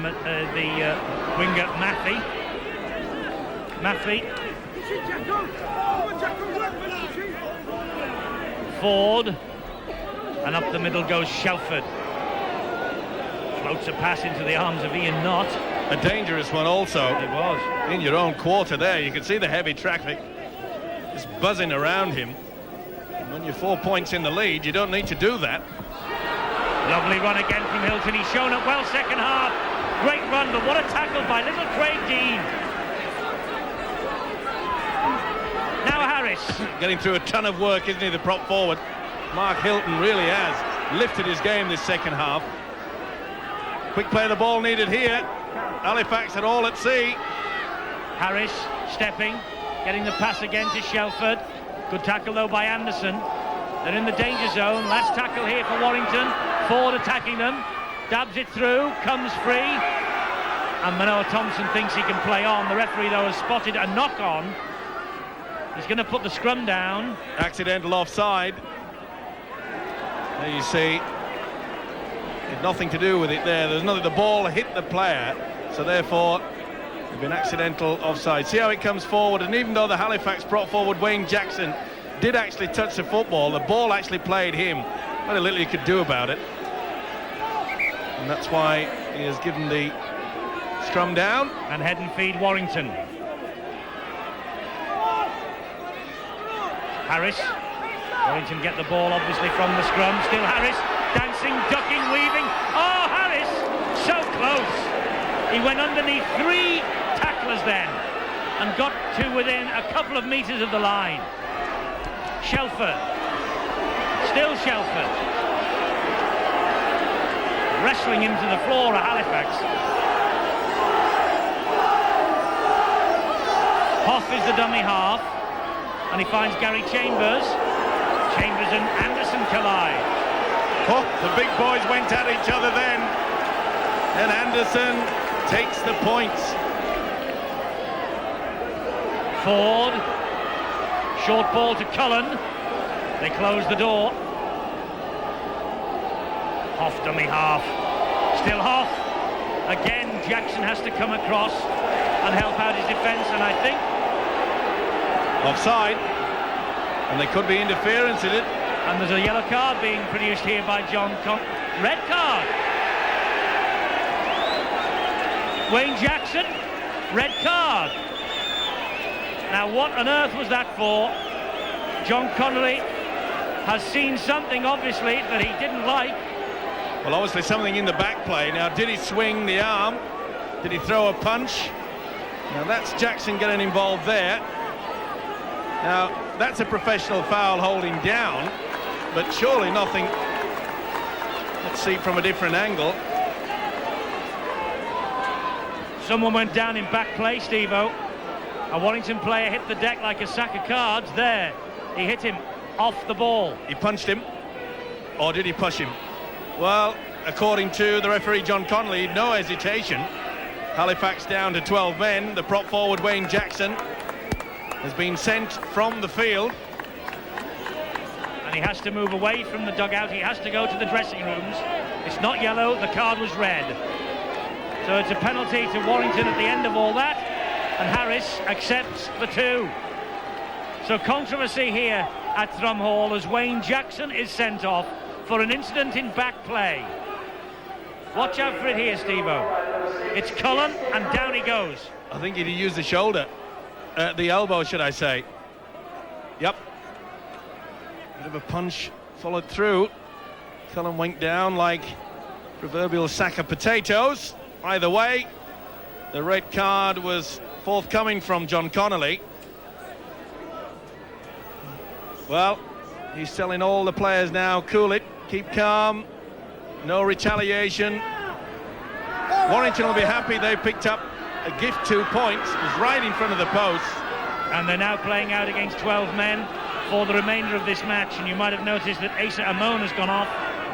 winger Maffey. Ford. And up the middle goes Shelford. Floats a pass into the arms of Ian Knott. A dangerous one also. It was. In your own quarter there, you can see the heavy traffic just buzzing around him. And when you're 4 points in the lead, you don't need to do that. Lovely run again from Hilton. He's shown up well second half. Great run, but what a tackle by little Craig Dean. Now Harris. Getting through a ton of work, isn't he, the prop forward? Mark Hilton really has lifted his game this second half. Quick play of the ball needed here. Halifax are all at sea. Harris stepping, getting the pass again to Shelford. Good tackle though by Anderson. They're in the danger zone. Last tackle here for Warrington. Ford attacking them. Dabs it through, comes free. And Manoa Thompson thinks he can play on. The referee though has spotted a knock on. He's going to put the scrum down. Accidental offside. There you see. Had nothing to do with it there. There's nothing. The ball hit the player. So therefore, there's been accidental offside. See how it comes forward. And even though the Halifax prop forward Wayne Jackson did actually touch the football, the ball actually played him. Very little he could do about it. And that's why he has given the scrum down. And head and feed Warrington. Harris. Warrington get the ball obviously from the scrum. Still Harris. Dancing, ducking, weaving. Oh, Harris! So close. He went underneath 3 tacklers then and got to within a couple of metres of the line. Shelford. Still Shelford. Wrestling him to the floor at Halifax. Hoff is the dummy half. And he finds Gary Chambers. Chambers and Anderson collide. Oh, the big boys went at each other then. And Anderson takes the points. Ford. Short ball to Cullen. They close the door. Hoff dummy half. Still Hoff. Again, Jackson has to come across and help out his defence, and I think... Offside. And there could be interference in it. And there's a yellow card being produced here by John Red card. Wayne Jackson, red card. Now what on earth was that for? John Connolly has seen something obviously that he didn't like. Well, obviously something in the back play. Now, did he swing the arm? Did he throw a punch? Now that's Jackson getting involved there. Now that's a professional foul holding down, but surely nothing Let's see from a different angle. Someone went down in back play, Steve-O. A Warrington player hit the deck like a sack of cards. There, he hit him off the ball. He punched him, or did he push him? Well, according to the referee John Connolly, no hesitation. Halifax down to 12 men. The prop forward Wayne Jackson has been sent from the field. And he has to move away from the dugout. He has to go to the dressing rooms. It's not yellow, the card was red. So it's a penalty to Warrington at the end of all that, and Harris accepts the 2. So controversy here at Drumhall as Wayne Jackson is sent off for an incident in back play. Watch out for it here, Steve-O. It's Cullen, and down he goes. I think he used the shoulder, the elbow, should I say. Yep. Bit of a punch followed through. Cullen went down like proverbial sack of potatoes. Either way, the red card was forthcoming from John Connolly. Well, he's telling all the players now, cool it, keep calm, no retaliation. Warrington will be happy they picked up a gift 2 points. It was right in front of the post. And they're now playing out against 12 men for the remainder of this match. And you might have noticed that Asa Amon has gone off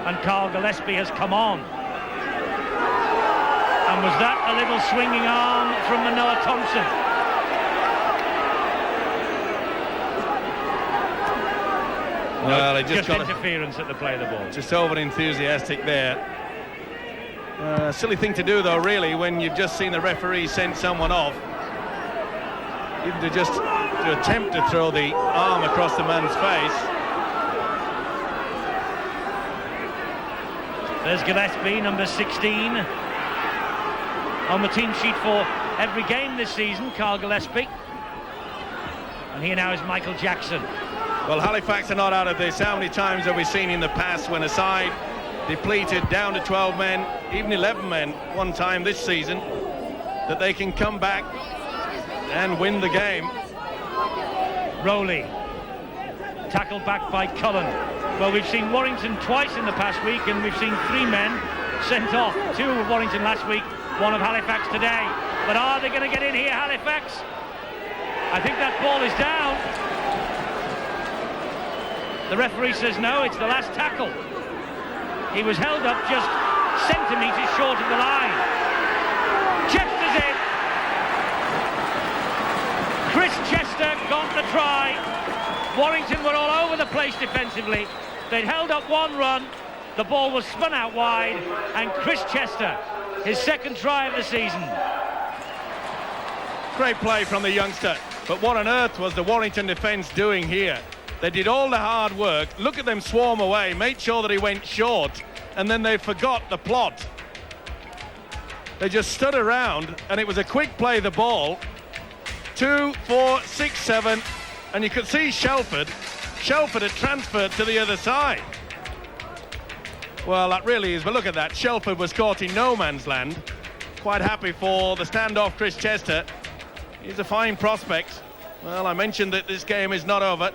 and Carl Gillespie has come on. And was that a little swinging arm from Manoa Thompson? Well, he just got interference at the play of the ball. Just over enthusiastic there. Silly thing to do, though, really, when you've just seen the referee send someone off. Even to attempt to throw the arm across the man's face. There's Gillespie, number 16. On the team sheet for every game this season, Carl Gillespie. And here now is Michael Jackson. Well, Halifax are not out of this. How many times have we seen in the past when a side depleted down to 12 men, even 11 men one time this season, that they can come back and win the game? Rowley, tackled back by Cullen. Well, we've seen Warrington twice in the past week, and we've seen 3 men sent off. 2 of Warrington last week, 1 of Halifax today. But are they going to get in here, Halifax? I think that ball is down. The referee says no, it's the last tackle. He was held up just centimetres short of the line. Chester's in. Chris Chester got the try. Warrington were all over the place defensively. They'd held up 1 run. The ball was spun out wide, and Chris Chester, his 2nd try of the season. Great play from the youngster, but what on earth was the Warrington defence doing here? They did all the hard work. Look at them swarm away, made sure that he went short, and then they forgot the plot. They just stood around, and it was a quick play, the ball. 2, 4, 6, 7, and you could see Shelford had transferred to the other side. Well, that really is, but look at that. Shelford was caught in no man's land. Quite happy for the standoff, Chris Chester. He's a fine prospect. Well, I mentioned that this game is not over.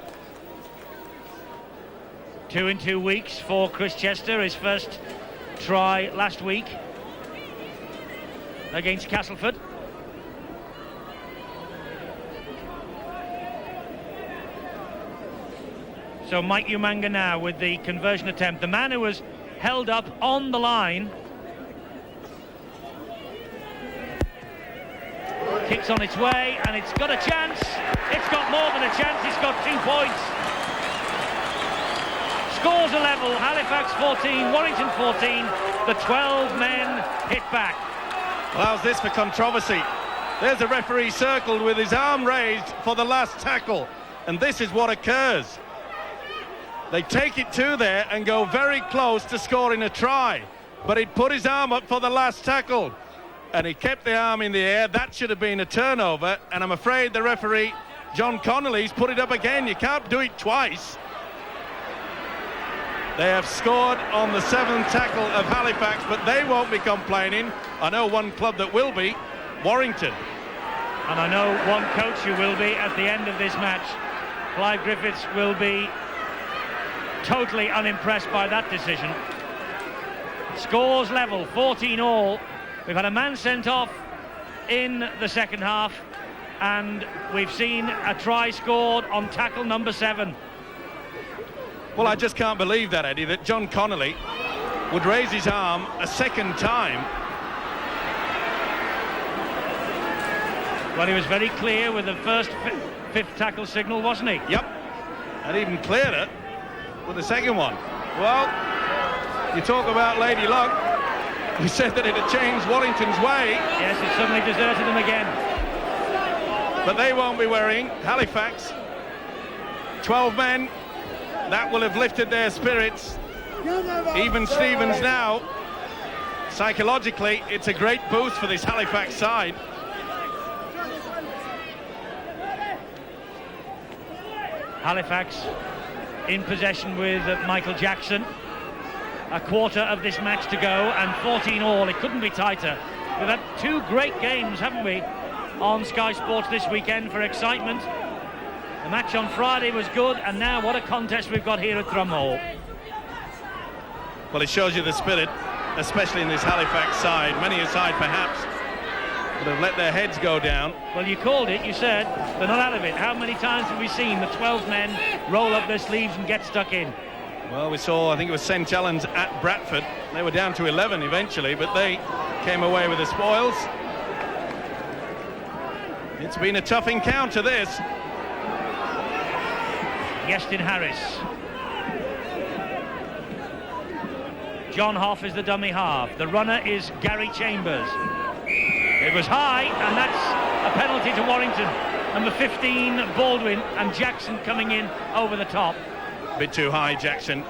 2 in 2 weeks for Chris Chester, his first try last week against Castleford. So Mike Umanga now with the conversion attempt. The man who was held up on the line. Kicks on its way, and it's got a chance. It's got more than a chance, it's got 2 points. Scores a level, Halifax 14, Warrington 14. The 12 men hit back. Well, how's this for controversy? There's a referee circled with his arm raised for the last tackle, and this is what occurs. They take it to there and go very close to scoring a try, but he'd put his arm up for the last tackle, and he kept the arm in the air. That should have been a turnover, and I'm afraid the referee, John Connolly's, put it up again. You can't do it twice. They have scored on the 7th tackle of Halifax, but they won't be complaining. I know one club that will be, Warrington. And I know one coach who will be at the end of this match. Clive Griffiths will be totally unimpressed by that decision. Scores level, 14 all. We've had a man sent off in the second half, and we've seen a try scored on tackle number 7. Well, I just can't believe that, Eddie, that John Connolly would raise his arm a second time. Well, he was very clear with the first fifth tackle signal, wasn't he? Yep, and even cleared it with the second one. Well, you talk about Lady Luck. We said that it had changed Warrington's way. Yes, it suddenly deserted them again. But they won't be worrying. Halifax, 12 men, that will have lifted their spirits. Even Stevens now, psychologically, it's a great boost for this Halifax side. Halifax in possession with Michael Jackson. A quarter of this match to go and 14 all. It couldn't be tighter. We've had 2 great games, haven't we, on Sky Sports this weekend for excitement. The match on Friday was good, and now what a contest we've got here at Drumhall. Well, it shows you the spirit, especially in this Halifax side. Many a side perhaps would have let their heads go down. Well, you called it, you said they're not out of it. How many times have we seen the 12 men roll up their sleeves and get stuck in? Well, we saw, I think it was St Helens at Bradford. They were down to 11 eventually, but they came away with the spoils. It's been a tough encounter, this. Yestin Harris. John Hoff is the dummy half. The runner is Gary Chambers. It was high, and that's a penalty to Warrington. Number 15, Baldwin, and Jackson coming in over the top. A bit too high, Jackson.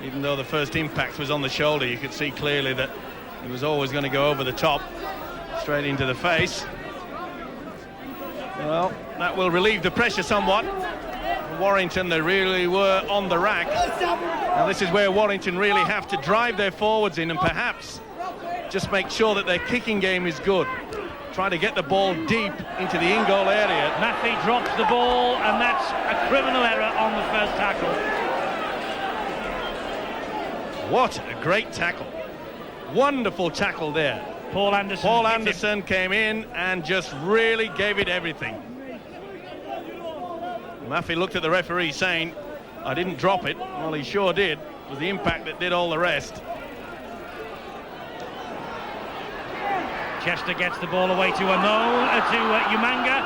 Even though the first impact was on the shoulder, you could see clearly that he was always going to go over the top, straight into the face. Well, that will relieve the pressure somewhat. Warrington, they really were on the rack. Now this is where Warrington really have to drive their forwards in and perhaps just make sure that their kicking game is good. Try to get the ball deep into the in-goal area. Maffey drops the ball, and that's a criminal error on the first tackle. What a great tackle. Wonderful tackle there. Paul Anderson came in and just really gave it everything. Maffey looked at the referee saying, I didn't drop it. Well, he sure did. It was the impact that did all the rest. Chester gets the ball away to Umanga.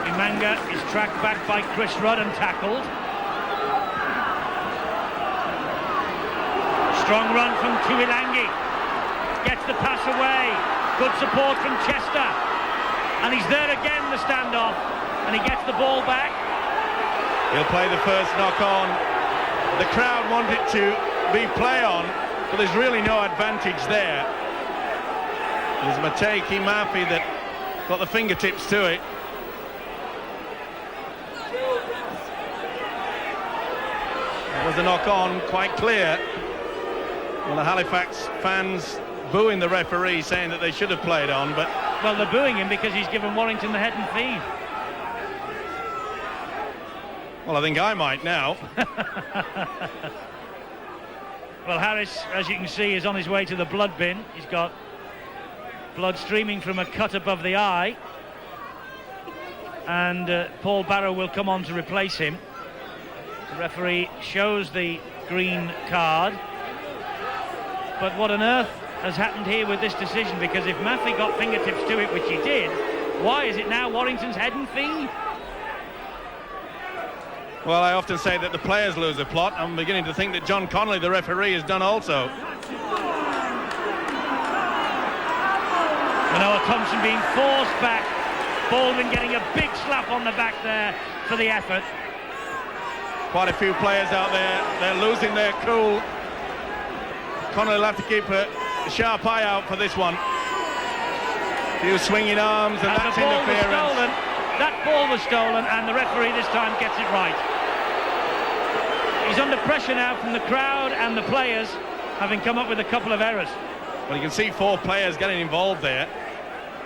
Umanga is tracked back by Chris Rudd and tackled. Strong run from Tuilangi. Gets the pass away. Good support from Chester. And he's there again, the standoff. And he gets the ball back. He'll play the first knock on. The crowd want it to be play on, but there's really no advantage there. It was Matei Kimafi that got the fingertips to it. It was a knock on, quite clear. Well, the Halifax fans booing the referee, saying that they should have played on, but... Well, they're booing him because he's given Warrington the head and feed. Well, I think I might now. Well, Harris, as you can see, is on his way to the blood bin. He's got blood streaming from a cut above the eye. And Paul Barrow will come on to replace him. The referee shows the green card. But what on earth has happened here with this decision? Because if Maffey got fingertips to it, which he did, why is it now Warrington's head and feed? Well, I often say that the players lose the plot. I'm beginning to think that John Connolly, the referee, has done also. Manoa Thompson being forced back. Baldwin getting a big slap on the back there for the effort. Quite a few players out there, they're losing their cool. Connolly will have to keep a sharp eye out for this one. A few swinging arms, and that's interference. That ball was stolen, and the referee this time gets it right. He's under pressure now from the crowd and the players, having come up with a couple of errors. Well, you can see 4 players getting involved there.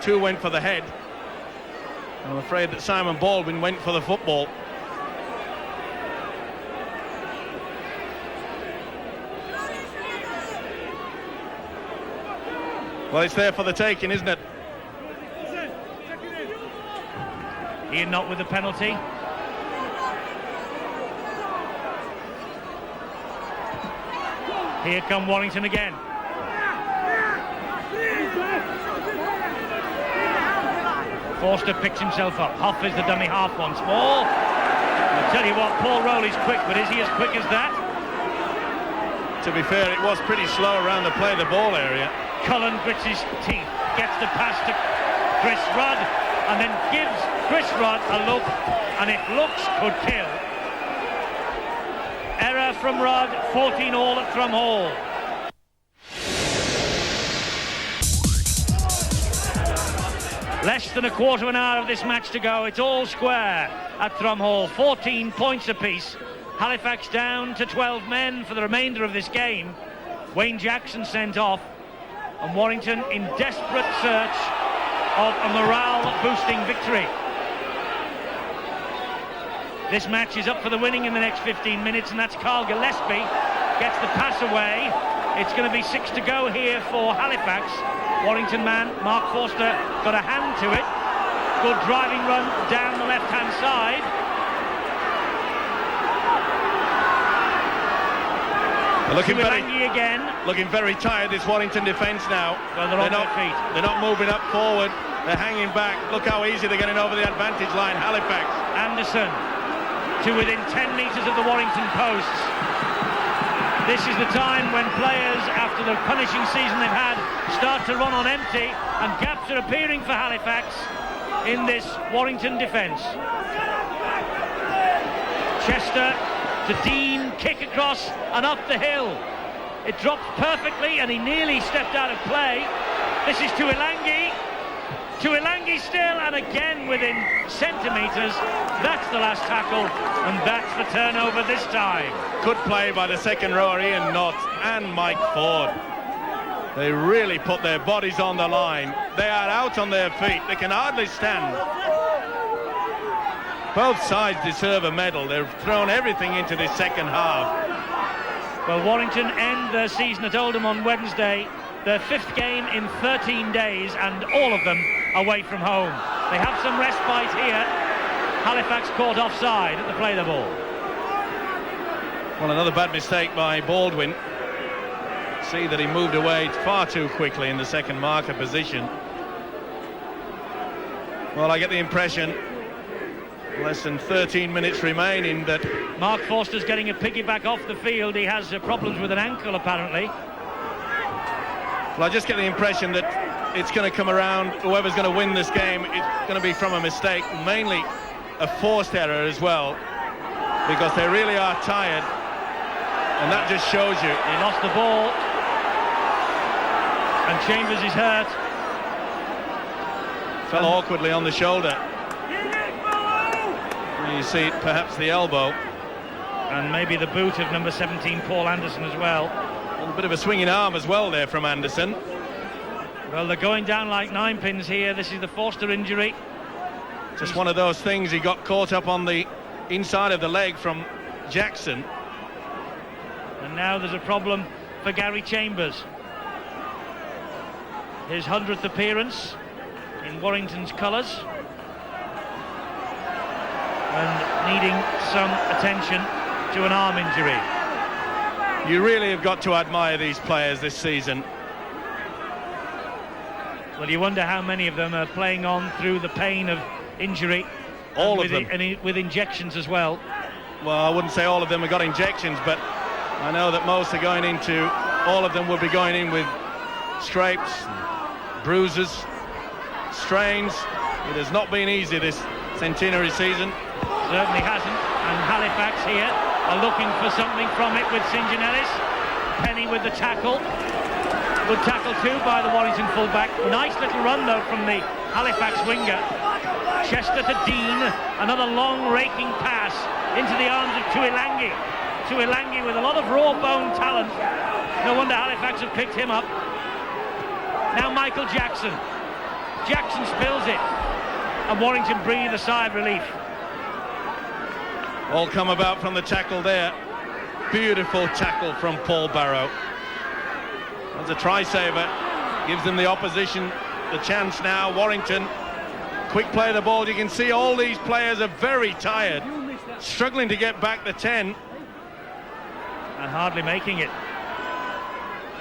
2 went for the head. I'm afraid that Simon Baldwin went for the football. Well, it's there for the taking, isn't it? Ian not with the penalty. Here come Warrington again. Forster picks himself up. Hoff is the dummy half once more. I'll tell you what, Paul Rowley's quick, but is he as quick as that? To be fair, it was pretty slow around the play, the ball area. Cullen grits his teeth, gets the pass to Chris Rudd, and then gives Chris Rudd a look, and if looks could kill. Error from Rudd, 14-all at Thrum Hall. Less than a quarter of an hour of this match to go. It's all square at Thrum Hall. 14 points apiece. Halifax down to 12 men for the remainder of this game. Wayne Jackson sent off, and Warrington in desperate search of a morale-boosting victory. This match is up for the winning in the next 15 minutes, and that's Carl Gillespie. Gets the pass away. It's going to be 6 to go here for Halifax. Warrington man Mark Forster got a hand to it. Good driving run down the left-hand side. Looking very tired, this Warrington defence now. Well, they're on their feet. They're not moving up forward. They're hanging back. Look how easy they're getting over the advantage line, Halifax. Anderson to within 10 metres of the Warrington posts. This is the time when players, after the punishing season they've had, start to run on empty, and gaps are appearing for Halifax in this Warrington defence. Chester to Dean, kick across and up the hill. It drops perfectly, and he nearly stepped out of play. This is Tuilangi. Tuilangi still, and again within centimetres. That's the last tackle, and that's the turnover this time. Good play by the second rower, Ian Knott and Mike Ford. They really put their bodies on the line. They are out on their feet. They can hardly stand. Both sides deserve a medal. They've thrown everything into this second half. Well, Warrington end their season at Oldham on Wednesday. Their 5th game in 13 days, and all of them away from home. They have some respite here. Halifax caught offside at the play the ball. Well, another bad mistake by Baldwin. See that he moved away far too quickly in the second marker position. Well, I get the impression, less than 13 minutes remaining, that Mark Forster's getting a piggyback off the field. He has problems with an ankle, apparently. Well, I just get the impression that it's going to come around. Whoever's going to win this game, it's going to be from a mistake, mainly a forced error as well, because they really are tired, and that just shows you. He lost the ball, and Chambers is hurt. Fell awkwardly on the shoulder. You see perhaps the elbow. And maybe the boot of number 17, Paul Anderson, as well. A bit of a swinging arm as well there from Anderson. Well, they're going down like 9 pins here. This is the Forster injury. Just one of those things. He got caught up on the inside of the leg from Jackson. And now there's a problem for Gary Chambers. His 100th appearance in Warrington's colours, and needing some attention to an arm injury. You really have got to admire these players this season. Well, you wonder how many of them are playing on through the pain of injury. All of them. And with injections as well. Well, I wouldn't say all of them have got injections, but I know that most are going into, all of them will be going in with scrapes, bruises, strains. It has not been easy this centenary season. Certainly hasn't, and Halifax here are looking for something from it with St. John Ellis. Penny with the tackle. Good tackle too by the Warrington fullback. Nice little run though from the Halifax winger. Chester to Dean. Another long raking pass into the arms of Tuilangi. Tuilangi with a lot of raw bone talent. No wonder Halifax have picked him up. Now Michael Jackson. Jackson spills it, and Warrington breathe a sigh of relief. All come about from the tackle there. Beautiful tackle from Paul Barrow. That's a try saver. Gives them the opposition the chance now. Warrington, quick play of the ball. You can see all these players are very tired, struggling to get back the 10. And hardly making it.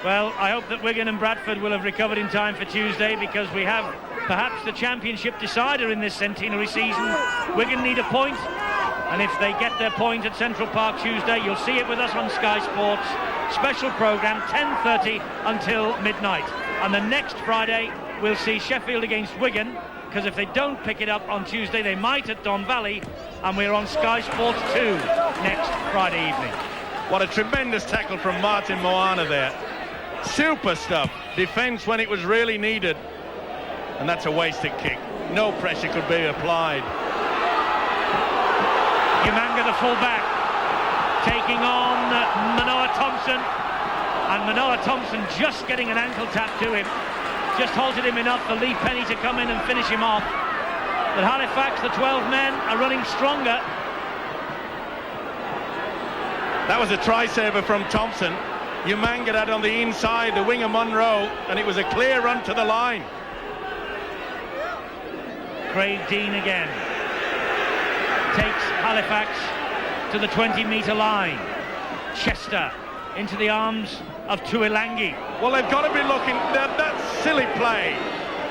Well, I hope that Wigan and Bradford will have recovered in time for Tuesday, because we have perhaps the championship decider in this centenary season. Wigan need a point, and if they get their point at Central Park Tuesday, you'll see it with us on Sky Sports. Special programme, 10:30 until midnight. And the next Friday, we'll see Sheffield against Wigan, because if they don't pick it up on Tuesday, they might at Don Valley, and we're on Sky Sports 2 next Friday evening. What a tremendous tackle from Martin Moana there. Super stuff. Defence when it was really needed. And that's a wasted kick. No pressure could be applied. Umanga, the full-back, taking on Manoa Thompson. And Manoa Thompson just getting an ankle tap to him. Just halted him enough for Lee Penny to come in and finish him off. But Halifax, the 12 men, are running stronger. That was a try-saver from Thompson. Umanga had on the inside, the winger Munro, and it was a clear run to the line. Craig Dean again takes Halifax to the 20-metre line. Chester into the arms of Tuilangi. Well, they've got to be looking, that's silly play.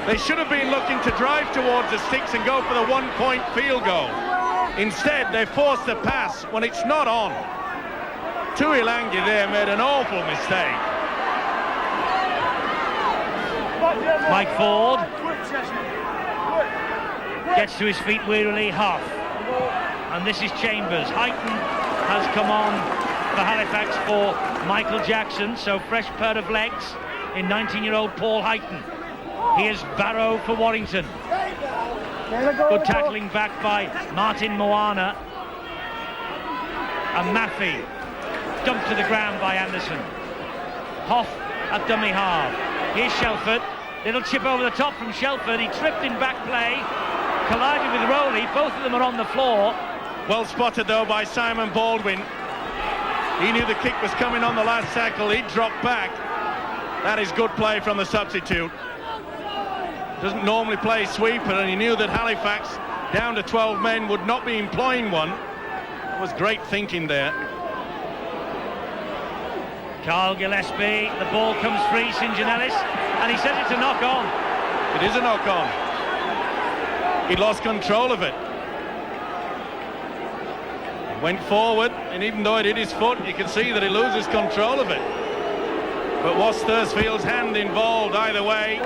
They should have been looking to drive towards the sticks and go for the one-point field goal. Instead, they forced the pass when it's not on. Tuilangi there made an awful mistake. Mike Ford gets to his feet wearily, half. And this is Chambers. Heighton has come on for Halifax for Michael Jackson, so fresh pair of legs in 19-year-old Paul Heighton. Here's Barrow for Warrington. Good tackling back by Martin Moana. And Maffey dumped to the ground by Anderson. Hoff at dummy half. Here's Shelford. Little chip over the top from Shelford. He tripped in back play, collided with Rowley. Both of them are on the floor. Well spotted though by Simon Baldwin. He knew the kick was coming on the last tackle. He dropped back. That is good play from the substitute. Doesn't normally play sweeper, and he knew that Halifax, down to 12 men, would not be employing one. It was great thinking there. Carl Gillespie, the ball comes free, St. John Ellis, and he says it's a knock-on. It is a knock-on. He lost control of it. He went forward, and even though it hit his foot, you can see that he loses control of it. But was Thursfield's hand involved? Either way,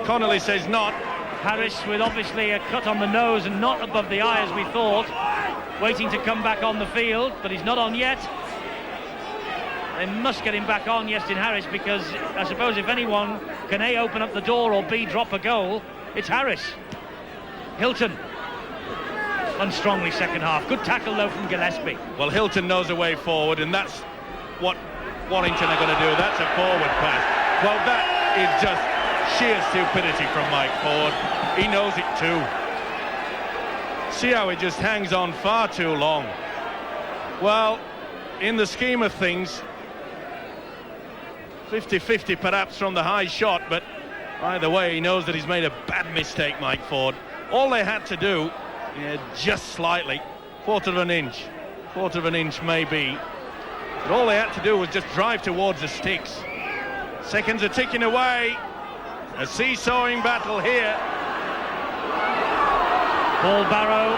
Connolly says not. Harris with obviously a cut on the nose and not above the eye as we thought, waiting to come back on the field, but he's not on yet. They must get him back on, Iestyn Harris, because I suppose if anyone can A, open up the door, or B, drop a goal, it's Harris. Hilton, unstrongly second half. Good tackle though from Gillespie. Well, Hilton knows a way forward, and that's what Warrington are going to do. That's a forward pass. Well, that is just sheer stupidity from Mike Ford. He knows it too. See how he just hangs on far too long. Well, in the scheme of things, 50-50 perhaps from the high shot, but either way he knows that he's made a bad mistake, Mike Ford. All they had to do, just slightly, quarter of an inch maybe, but all they had to do was just drive towards the sticks. Seconds are ticking away. A seesawing battle here. Paul Barrow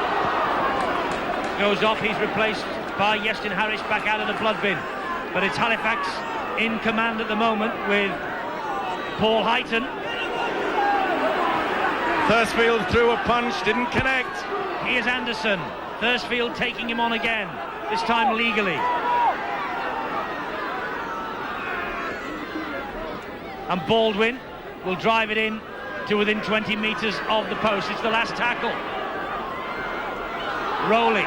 goes off. He's replaced by Iestyn Harris back out of the blood bin. But it's Halifax in command at the moment with Paul Heighton. Thursfield threw a punch, didn't connect. Here's Anderson. Thursfield taking him on again, this time legally. And Baldwin will drive it in to within 20 metres of the post. It's the last tackle. Rowley.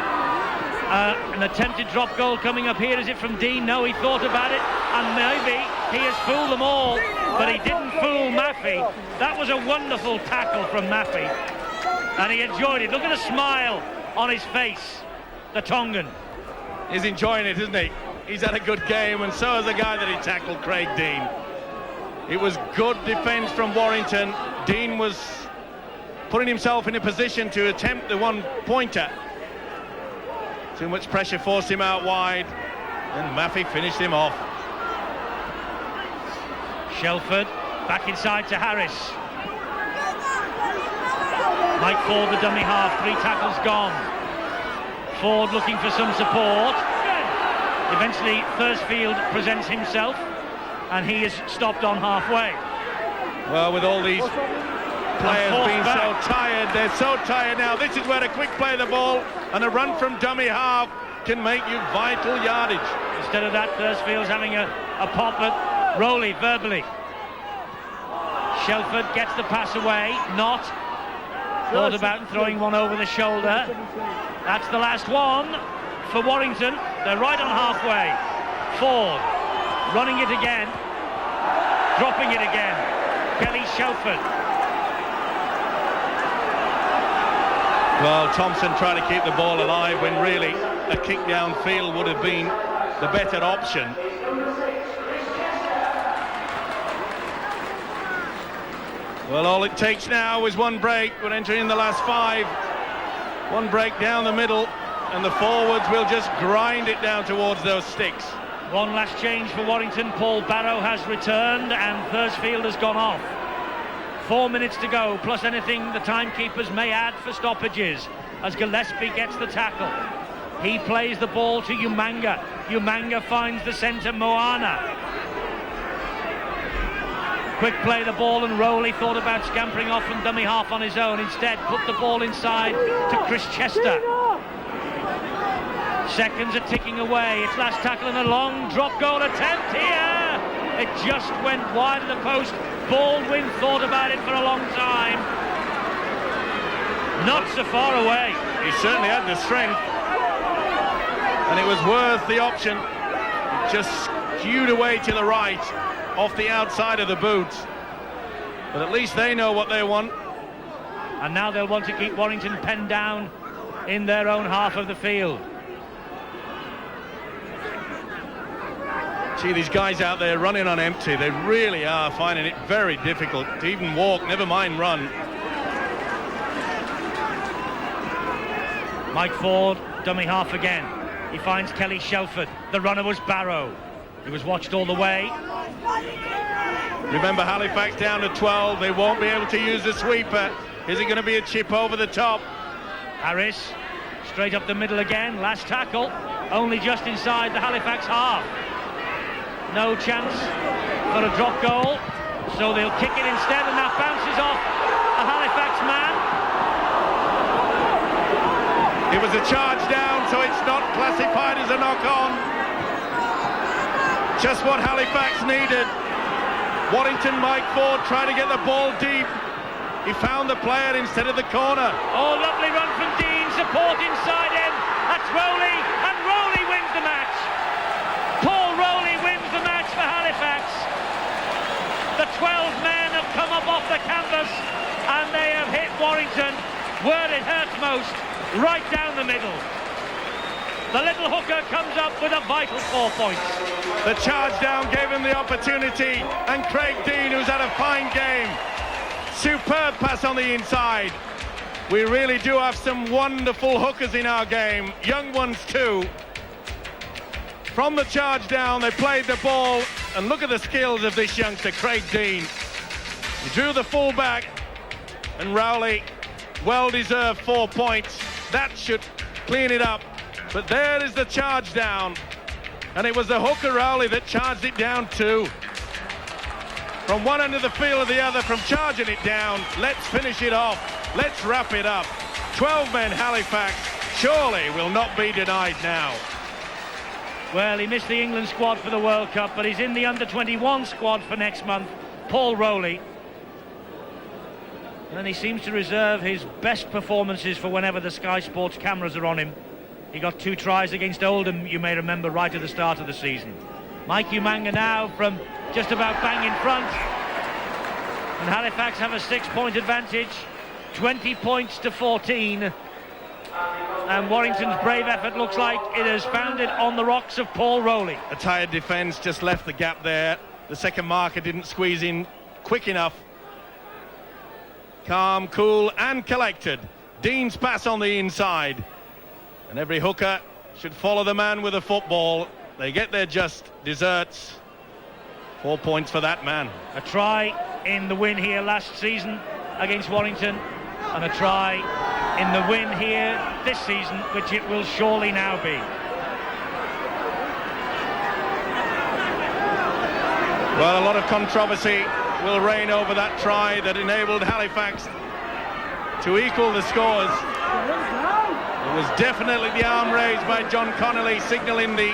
An attempted drop goal coming up here. Is it from Dean? No, he thought about it, and maybe he has fooled them all, but he didn't fool Maffey. That was a wonderful tackle from Maffey, and he enjoyed it. Look at the smile on his face, the Tongan. He's enjoying it, isn't he? He's had a good game, and so is the guy that he tackled, Craig Dean. It was good defence from Warrington. Dean was putting himself in a position to attempt the one-pointer. Too much pressure forced him out wide, and Maffey finished him off. Shelford back inside to Harris. Mike Ford, the dummy half, 3 tackles gone. Ford looking for some support. Eventually Thursfield presents himself, and he is stopped on halfway. Well, with all these players being so tired, they're so tired now. This is where a quick play of the ball and a run from dummy half can make you vital yardage. Instead of that, Thursfield's having a pop at Rowley verbally. Shelford gets the pass away, not. Thought about throwing one over the shoulder. That's the last one for Warrington. They're right on halfway. Ford running it again, dropping it again. Kelly Shelford. Well, Thompson tried to keep the ball alive when really a kick downfield would have been the better option. Well, all it takes now is one break. We're entering the last 5. One break down the middle, and the forwards will just grind it down towards those sticks. One last change for Warrington. Paul Barrow has returned, and Thursfield has gone off. 4 minutes to go, plus anything the timekeepers may add for stoppages, as Gillespie gets the tackle. He plays the ball to Umanga. Umanga finds the centre, Moana. Quick play the ball, and Rowley thought about scampering off from dummy half on his own. Instead, put the ball inside to Chris Chester. Seconds are ticking away. It's last tackle and a long drop goal attempt here. It just went wide of the post. Baldwin thought about it for a long time. Not so far away. He certainly had the strength, and it was worth the option. It just skewed away to the right, off the outside of the boots. But at least they know what they want. And now they'll want to keep Warrington penned down in their own half of the field. See these guys out there running on empty. They really are finding it very difficult to even walk, never mind run. Mike Ford, dummy half again. He finds Kelly Shelford. The runner was Barrow. He was watched all the way. Remember, Halifax down to 12. They won't be able to use the sweeper. Is it going to be a chip over the top? Harris, straight up the middle again. Last tackle, only just inside the Halifax half. No chance for a drop goal, so they'll kick it instead, and that bounces off a Halifax man. It was a charge down, so it's not classified as a knock-on. Just what Halifax needed. Warrington, Mike Ford trying to get the ball deep. He found the player instead of the corner. Oh, lovely run from Dean, support inside him. That's Rowley, and Rowley wins the match. Paul Rowley wins the match for Halifax. The 12 men have come up off the canvas, and they have hit Warrington where it hurts most, right down the middle. The little hooker comes up with a vital 4 points. The charge down gave him the opportunity, and Craig Dean, who's had a fine game. Superb pass on the inside. We really do have some wonderful hookers in our game, young ones too. From the charge down, they played the ball, and look at the skills of this youngster, Craig Dean. He drew the full back, and Rowley, well-deserved 4 points. That should clean it up. But there is the charge down, and it was the hooker Rowley that charged it down too. From one end of the field to the other, from charging it down, let's finish it off. Let's wrap it up. 12 men Halifax surely will not be denied now. Well, he missed the England squad for the World Cup, but he's in the under-21 squad for next month, Paul Rowley. And he seems to reserve his best performances for whenever the Sky Sports cameras are on him. He got 2 tries against Oldham, you may remember, right at the start of the season. Mike Umanga now from just about bang in front. And Halifax have a 6-point advantage, 20 points to 14. And Warrington's brave effort looks like it has founded on the rocks of Paul Rowley. A tired defence just left the gap there. the second marker didn't squeeze in quick enough. Calm, cool and collected. Dean's pass on the inside. And every hooker should follow the man with a football. They get their just desserts. 4 points for that man. A try in the win here last season against Warrington, and a try in the win here this season, which it will surely now be. Well, a lot of controversy will reign over that try that enabled Halifax to equal the scores. It was definitely the arm raised by John Connolly signalling the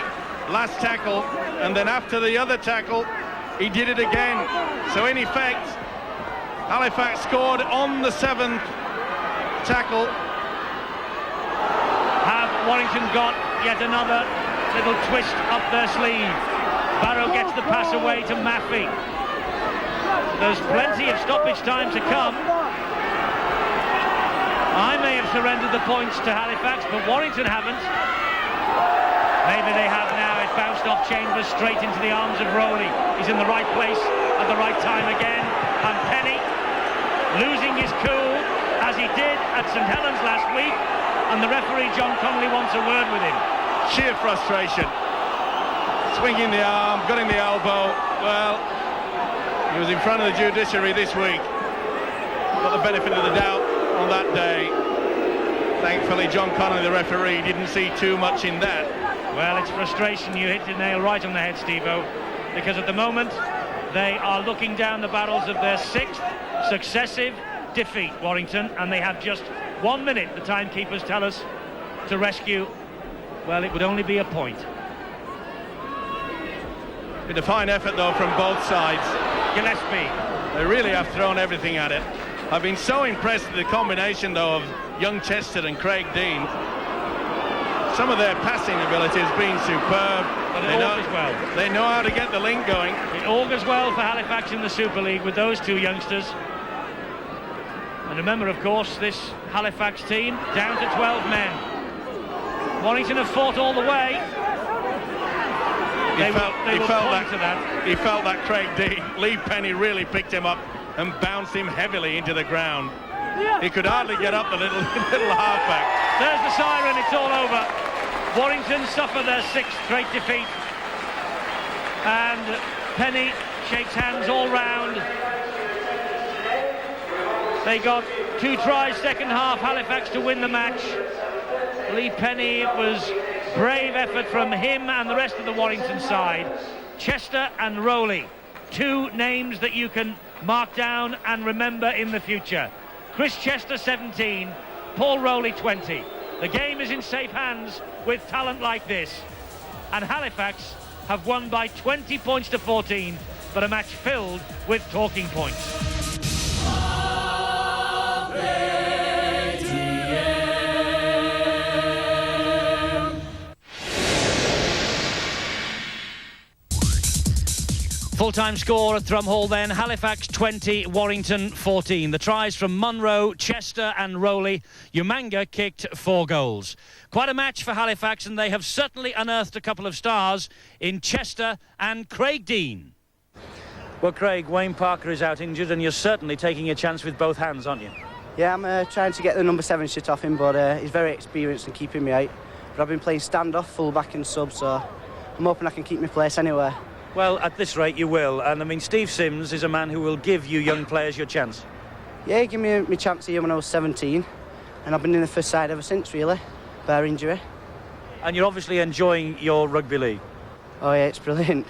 last tackle, and then after the other tackle he did it again. So in effect Halifax scored on the 7th tackle. Have Warrington got yet another little twist up their sleeve? Barrow gets the pass away to Maffey. There's plenty of stoppage time to come. I may have surrendered the points to Halifax, but Warrington haven't. Maybe they have now. It bounced off Chambers straight into the arms of Rowley. He's in the right place at the right time again. And Penny losing his cool, as he did at St Helens last week. And the referee, John Connolly, wants a word with him. Sheer frustration. Swinging the arm, got in the elbow. Well, he was in front of the judiciary this week. Got the benefit of the doubt on that day. Thankfully, John Connolly, the referee, didn't see too much in that. Well, it's frustration. You hit the nail right on the head, Steve-O, because at the moment they are looking down the barrels of their 6th successive defeat, Warrington, and they have just 1 minute, the timekeepers tell us, to rescue. Well, it would only be a point. Been a fine effort though from both sides. Gillespie. They really have thrown everything at it. I've been so impressed with the combination though of young Chester and Craig Dean. Some of their passing ability has been superb. But it augurs well. They know how to get the link going. It augurs well for Halifax in the Super League with those two youngsters. And remember, of course, this Halifax team down to 12 men. Warrington have fought all the way. He felt that Craig Dean, Lee Penny really picked him up and bounced him heavily into the ground. He could hardly get up, the little halfback. There's the siren, it's all over. Warrington suffer their 6th straight defeat. And Penny shakes hands all round. They got 2 tries second half, Halifax to win the match. Lee Penny, it was brave effort from him and the rest of the Warrington side. Chester and Rowley, 2 names that you can mark down and remember in the future. Chris Chester 17, Paul Rowley 20. The game is in safe hands with talent like this, and Halifax have won by 20 points to 14, but a match filled with talking points. Full-time score at Thrumhall then, Halifax 20, Warrington 14. The tries from Munro, Chester and Rowley. Umanga kicked 4 goals. Quite a match for Halifax, and they have certainly unearthed a couple of stars in Chester and Craig Dean. Well, Craig, Wayne Parker is out injured, and you're certainly taking your chance with both hands, aren't you? Yeah, I'm trying to get the number 7 shit off him, but he's very experienced in keeping me out. But I've been playing standoff, full-back and sub, so I'm hoping I can keep my place anywhere. Well, at this rate you will, and I mean Steve Sims is a man who will give you young players your chance. Yeah, he gave me my chance here when I was 17, and I've been in the first side ever since, really, bare injury. And you're obviously enjoying your rugby league. Oh yeah, it's brilliant.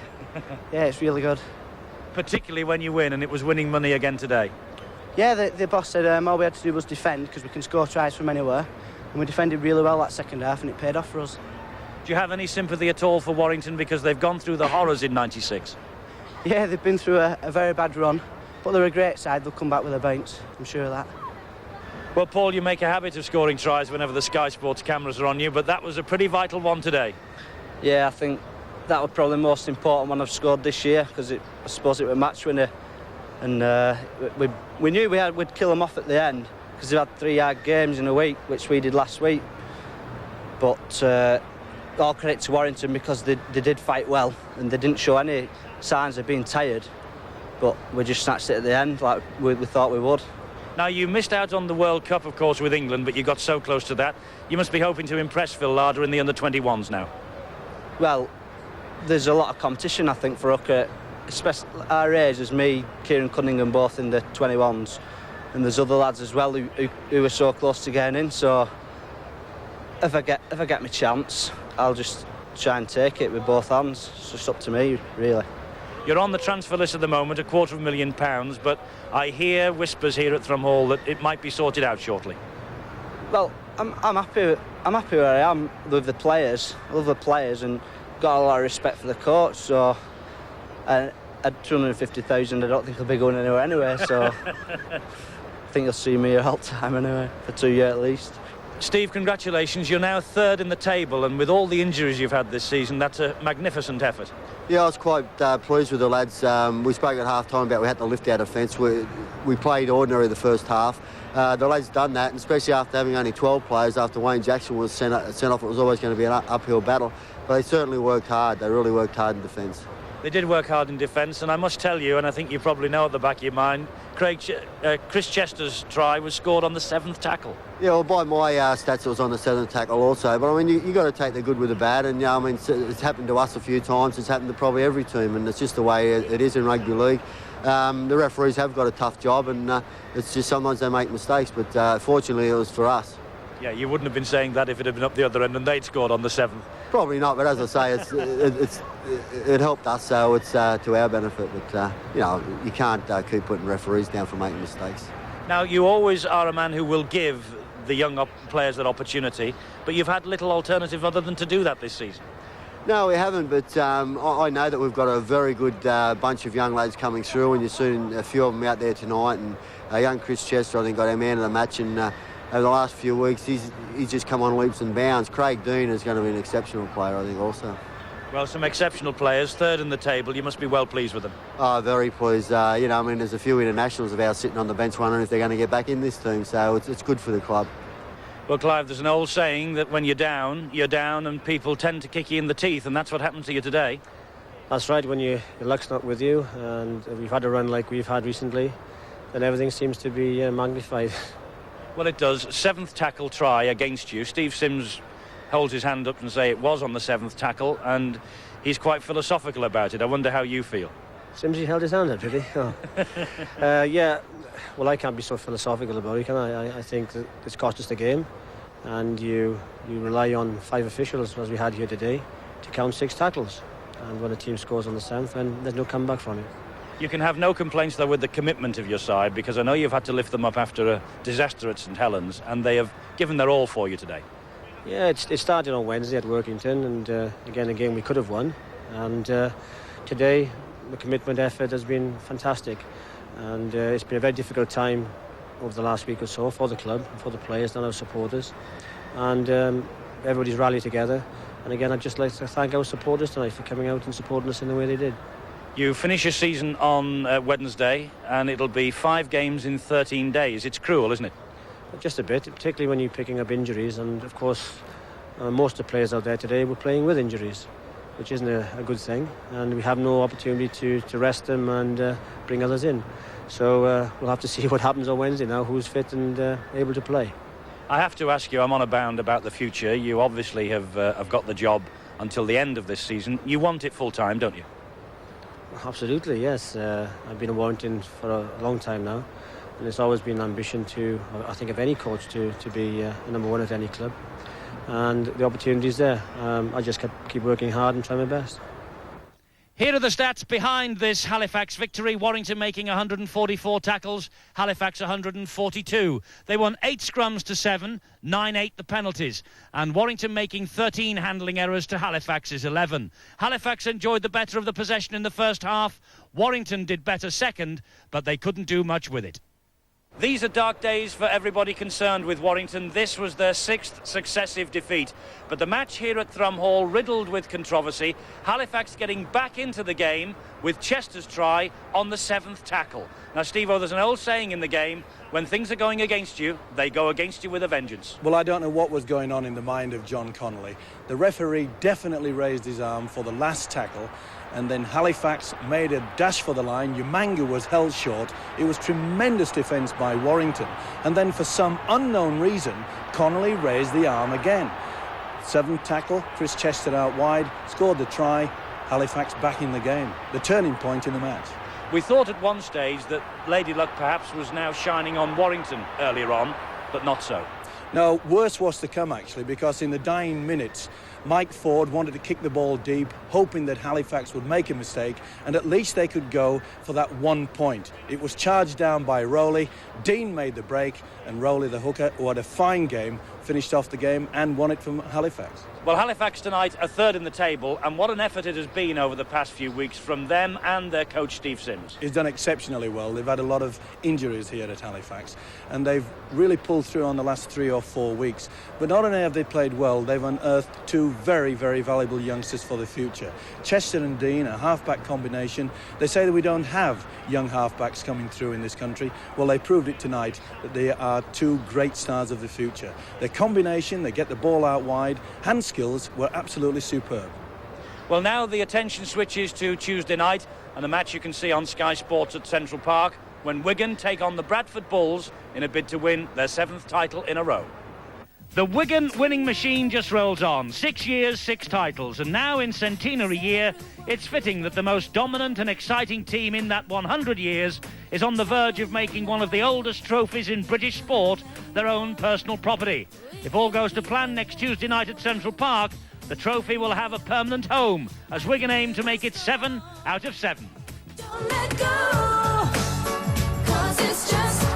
Yeah, it's really good. Particularly when you win, and it was winning money again today. Yeah, the boss said all we had to do was defend, because we can score tries from anywhere, and we defended really well that second half, and it paid off for us. Do you have any sympathy at all for Warrington, because they've gone through the horrors in '96? Yeah, they've been through a very bad run, but they're a great side. They'll come back with a bounce, I'm sure of that. Well, Paul, you make a habit of scoring tries whenever the Sky Sports cameras are on you, but that was a pretty vital one today. Yeah, I think that was probably the most important one I've scored this year, because I suppose it was a match winner, and we knew we'd kill them off at the end, because they had 3 hard games in a week, which we did last week. But all credit to Warrington, because they did fight well, and they didn't show any signs of being tired, but we just snatched it at the end like we thought we would. Now, you missed out on the World Cup, of course, with England, but you got so close to that. You must be hoping to impress Phil Larder in the under-21s now. Well, there's a lot of competition, I think, for Hooker, especially our age. There's me, Kieran Cunningham, both in the 21s, and there's other lads as well who are so close to getting in. So if I get my chance, I'll just try and take it with both hands. It's just up to me, really. You're on the transfer list at the moment, £250,000, but I hear whispers here at Thrum Hall that it might be sorted out shortly. Well, I'm happy where I am with the players. I love the players and got a lot of respect for the coach. So at 250,000, I don't think I'll be going anywhere anyway. So I think you'll see me here all the time anyway, for 2 years at least. Steve, congratulations. You're now third in the table, and with all the injuries you've had this season, that's a magnificent effort. Yeah, I was quite pleased with the lads. We spoke at half-time about we had to lift our defence. We played ordinary the first half. The lads done that, and especially after having only 12 players, after Wayne Jackson was sent off, it was always going to be an uphill battle. But they certainly worked hard. They really worked hard in defence. They did work hard in defence, and I must tell you, and I think you probably know at the back of your mind, Chris Chester's try was scored on the 7th tackle. Yeah, well, by my stats, it was on the 7th tackle also. But I mean, you got to take the good with the bad, and I mean, it's happened to us a few times. It's happened to probably every team, and it's just the way it is in rugby league. The referees have got a tough job, and it's just sometimes they make mistakes. But fortunately, it was for us. Yeah, you wouldn't have been saying that if it had been up the other end and they'd scored on the 7th. Probably not, but as I say, it helped us, so it's to our benefit. But you know, you can't keep putting referees down for making mistakes. Now, you always are a man who will give the young players that opportunity, but you've had little alternative other than to do that this season. No, we haven't, but I know that we've got a very good bunch of young lads coming through, and you've seen a few of them out there tonight. And young Chris Chester, I think, got our man of the match, and over the last few weeks, he's just come on leaps and bounds. Craig Dean is going to be an exceptional player, I think, also. Well, some exceptional players, third in the table. You must be well pleased with them. Oh, very pleased. You know, I mean, there's a few internationals of ours sitting on the bench wondering if they're going to get back in this team, so it's good for the club. Well, Clive, there's an old saying that when you're down, and people tend to kick you in the teeth, and that's what happened to you today. That's right. When your luck's not with you, and we've had a run like we've had recently, then everything seems to be magnified. Well, it does. 7th tackle try against you. Steve Sims holds his hand up and say it was on the 7th tackle, and he's quite philosophical about it. I wonder how you feel. Simsy held his hand up, did he? Oh. Yeah, well, I can't be so philosophical about it, can I? I think that it's cost us the game, and you rely on 5 officials, as we had here today, to count 6 tackles. And when a team scores on the 7th, then there's no comeback from it. You can have no complaints, though, with the commitment of your side, because I know you've had to lift them up after a disaster at St Helens, and they have given their all for you today. Yeah, it started on Wednesday at Warrington, and again, a game we could have won. And today, the commitment effort has been fantastic. And it's been a very difficult time over the last week or so for the club, for the players and our supporters. And everybody's rallied together. And again, I'd just like to thank our supporters tonight for coming out and supporting us in the way they did. You finish your season on Wednesday, and it'll be 5 games in 13 days. It's cruel, isn't it? Just a bit, particularly when you're picking up injuries. And of course, most of the players out there today were playing with injuries, which isn't a good thing. And we have no opportunity to rest them and bring others in. So we'll have to see what happens on Wednesday now, who's fit and able to play. I have to ask you, I'm on a bound about the future. You obviously have got the job until the end of this season. You want it full-time, don't you? Absolutely, yes. I've been in Warrington for a long time now, and it's always been an ambition to, I think, of any coach to be number 1 at any club. And the opportunity's there. I just keep working hard and try my best. Here are the stats behind this Halifax victory. Warrington making 144 tackles, Halifax 142. They won 8 scrums to 7, 9-8 the penalties. And Warrington making 13 handling errors to Halifax's 11. Halifax enjoyed the better of the possession in the first half. Warrington did better second, but they couldn't do much with it. These are dark days for everybody concerned with Warrington. This was their 6th successive defeat. But the match here at Thrum Hall riddled with controversy. Halifax getting back into the game with Chester's try on the 7th tackle. Now, Steve-O, there's an old saying in the game, when things are going against you, they go against you with a vengeance. Well, I don't know what was going on in the mind of John Connolly. The referee definitely raised his arm for the last tackle, and then Halifax made a dash for the line. Umanga was held short. It was tremendous defence by Warrington, and then for some unknown reason Connolly raised the arm again. 7th tackle, Chris Chester out wide, scored the try. Halifax back in the game, the turning point in the match. We thought at one stage that Lady Luck perhaps was now shining on Warrington earlier on, but not so. No, worse was to come actually, because in the dying minutes Mike Ford wanted to kick the ball deep, hoping that Halifax would make a mistake and at least they could go for that 1 point. It was charged down by Rowley. Dean made the break, and Rowley, the hooker, who had a fine game, finished off the game and won it from Halifax. Well, Halifax tonight are third in the table, and what an effort it has been over the past few weeks from them and their coach Steve Sims. He's done exceptionally well. They've had a lot of injuries here at Halifax, and they've really pulled through on the last 3 or 4 weeks. But not only have they played well, they've unearthed 2 very, very valuable youngsters for the future. Chester and Dean, a half-back combination. They say that we don't have young half-backs coming through in this country. Well, they proved it tonight that they are 2 great stars of the future. Their combination, they get the ball out wide, hand skills were absolutely superb. Well, now the attention switches to Tuesday night, and a match you can see on Sky Sports at Central Park, when Wigan take on the Bradford Bulls in a bid to win their 7th title in a row. The Wigan winning machine just rolls on. 6 years, 6 titles, and now in centenary year, it's fitting that the most dominant and exciting team in that 100 years is on the verge of making one of the oldest trophies in British sport their own personal property. If all goes to plan next Tuesday night at Central Park, the trophy will have a permanent home as Wigan aim to make it 7 out of 7. Don't let go, 'cause it's just a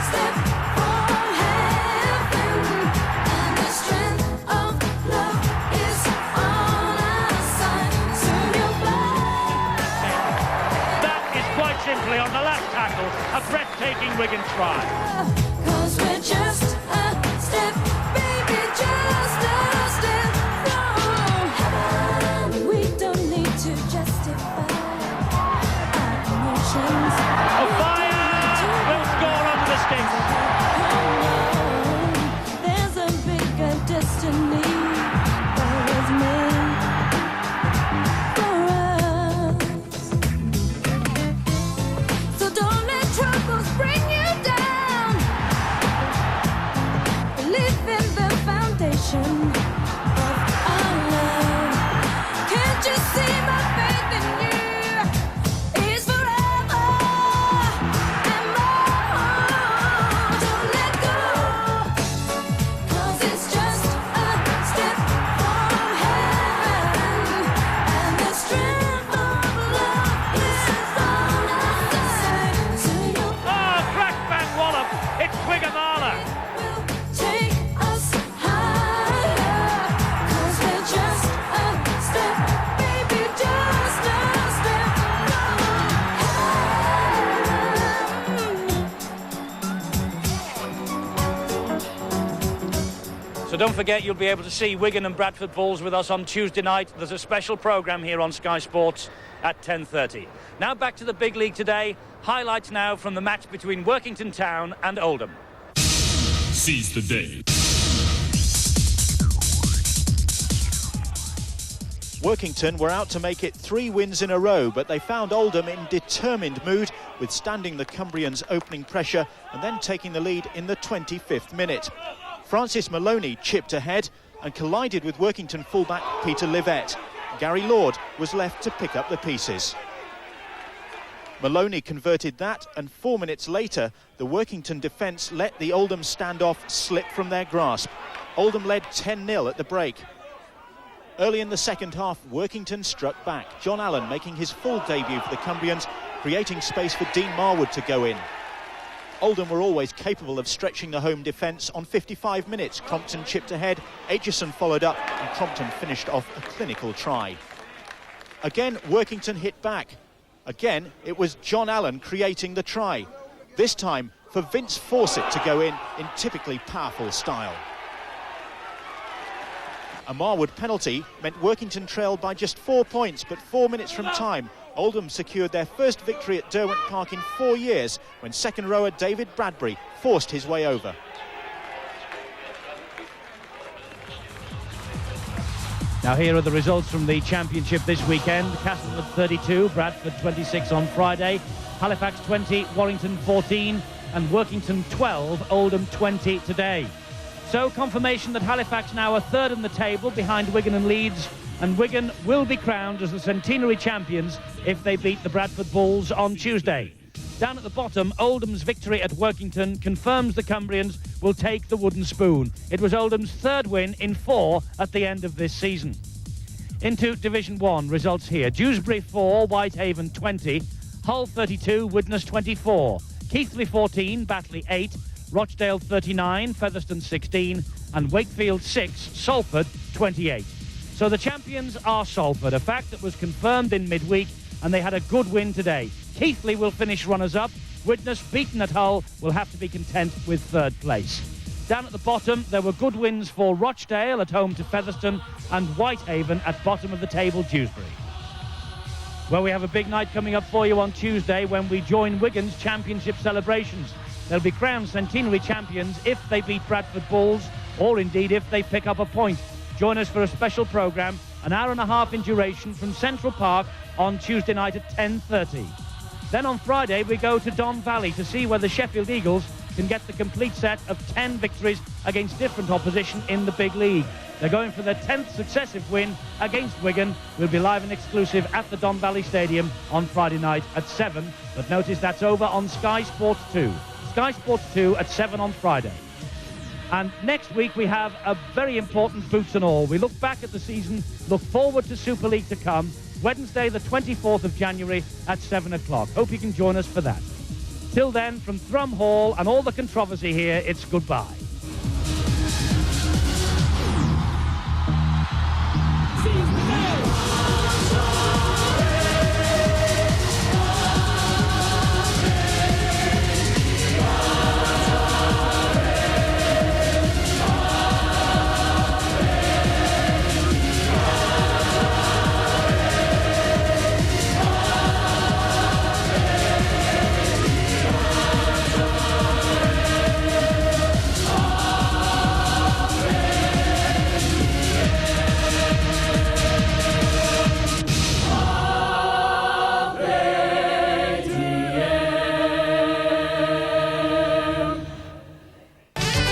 step from heaven, and the strength of love is on our side. Soon you'll fly. That is quite simply, on the last tackle, a breathtaking Wigan try. 'Cause we're just a step, baby, just a step from heaven. We don't need to justify our emotions. A fire will score under the sticks. There's a bigger destiny that was made for us. So don't let troubles bring you down. Believe in the foundation of our love. Can't you see my faith in you is forever and more? Don't let go, 'cause it's just a step from heaven, and the strength of love is on our side. So you'll Oh, crack bang wallop. It's Wigamala. will take us higher, 'cause we're just a step, baby, just a step from heaven. So don't forget, you'll be able to see Wigan and Bradford Bulls with us on Tuesday night. There's a special programme here on Sky Sports at 10:30. Now back to the big league today. Highlights now from the match between Workington Town and Oldham. Seize the day. Workington were out to make it 3 wins in a row, but they found Oldham in determined mood, withstanding the Cumbrians' opening pressure and then taking the lead in the 25th minute. Francis Maloney chipped ahead and collided with Workington fullback Peter Livett. Gary Lord was left to pick up the pieces. Maloney converted that, and 4 minutes later, the Workington defence let the Oldham standoff slip from their grasp. Oldham led 10-0 at the break. Early in the second half, Workington struck back. John Allen making his full debut for the Cumbrians, creating space for Dean Marwood to go in. Oldham were always capable of stretching the home defence. On 55 minutes, Crompton chipped ahead, Aitchison followed up, and Crompton finished off a clinical try. Again, Workington hit back. Again, it was John Allen creating the try. This time for Vince Fawcett to go in typically powerful style. A Marwood penalty meant Workington trailed by just 4 points, but 4 minutes from time, Oldham secured their first victory at Derwent Park in 4 years when second rower David Bradbury forced his way over. Now here are the results from the championship this weekend. Castleford 32, Bradford 26 on Friday, Halifax 20, Warrington 14, and Workington 12, Oldham 20 today. So confirmation that Halifax now are third in the table behind Wigan and Leeds, and Wigan will be crowned as the centenary champions if they beat the Bradford Bulls on Tuesday. Down at the bottom, Oldham's victory at Workington confirms the Cumbrians will take the wooden spoon. It was Oldham's third win in 4 at the end of this season. Into Division 1, results here. Dewsbury 4, Whitehaven 20, Hull 32, Widnes 24, Keighley 14, Batley 8, Rochdale 39, Featherstone 16, and Wakefield 6, Salford 28. So the champions are Salford, a fact that was confirmed in midweek, and they had a good win today. Keighley will finish runners-up. Widnes, beaten at Hull, will have to be content with third place. Down at the bottom, there were good wins for Rochdale at home to Featherstone and Whitehaven at bottom of the table, Dewsbury. Well, we have a big night coming up for you on Tuesday when we join Wigan's championship celebrations. They'll be crowned centenary champions if they beat Bradford Bulls, or indeed if they pick up a point. Join us for a special programme, an hour and a half in duration from Central Park on Tuesday night at 10:30. Then on Friday we go to Don Valley to see whether Sheffield Eagles can get the complete set of 10 victories against different opposition in the big league. They're going for their 10th successive win against Wigan. We'll be live and exclusive at the Don Valley Stadium on Friday night at 7. But notice that's over on Sky Sports 2. Sky Sports 2 at 7 on Friday. And next week we have a very important boots and all. We look back at the season, look forward to Super League to come. Wednesday the 24th of January at 7 o'clock. Hope you can join us for that. Till then, from Thrum Hall and all the controversy here, it's goodbye.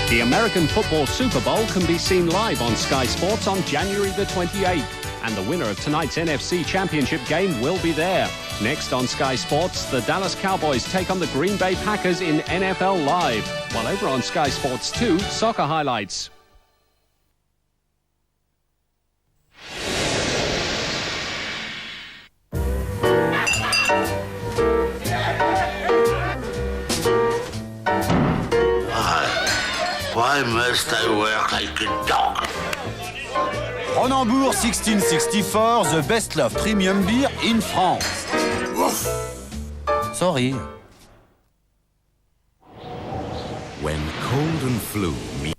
The American Football Super Bowl can be seen live on Sky Sports on January the 28th. And the winner of tonight's NFC Championship game will be there. Next on Sky Sports, the Dallas Cowboys take on the Green Bay Packers in NFL Live. While over on Sky Sports 2, soccer highlights. Why must I work like a dog? Cronenbourg 1664, the best love premium beer in France. Woof. Sorry. When cold and flu meet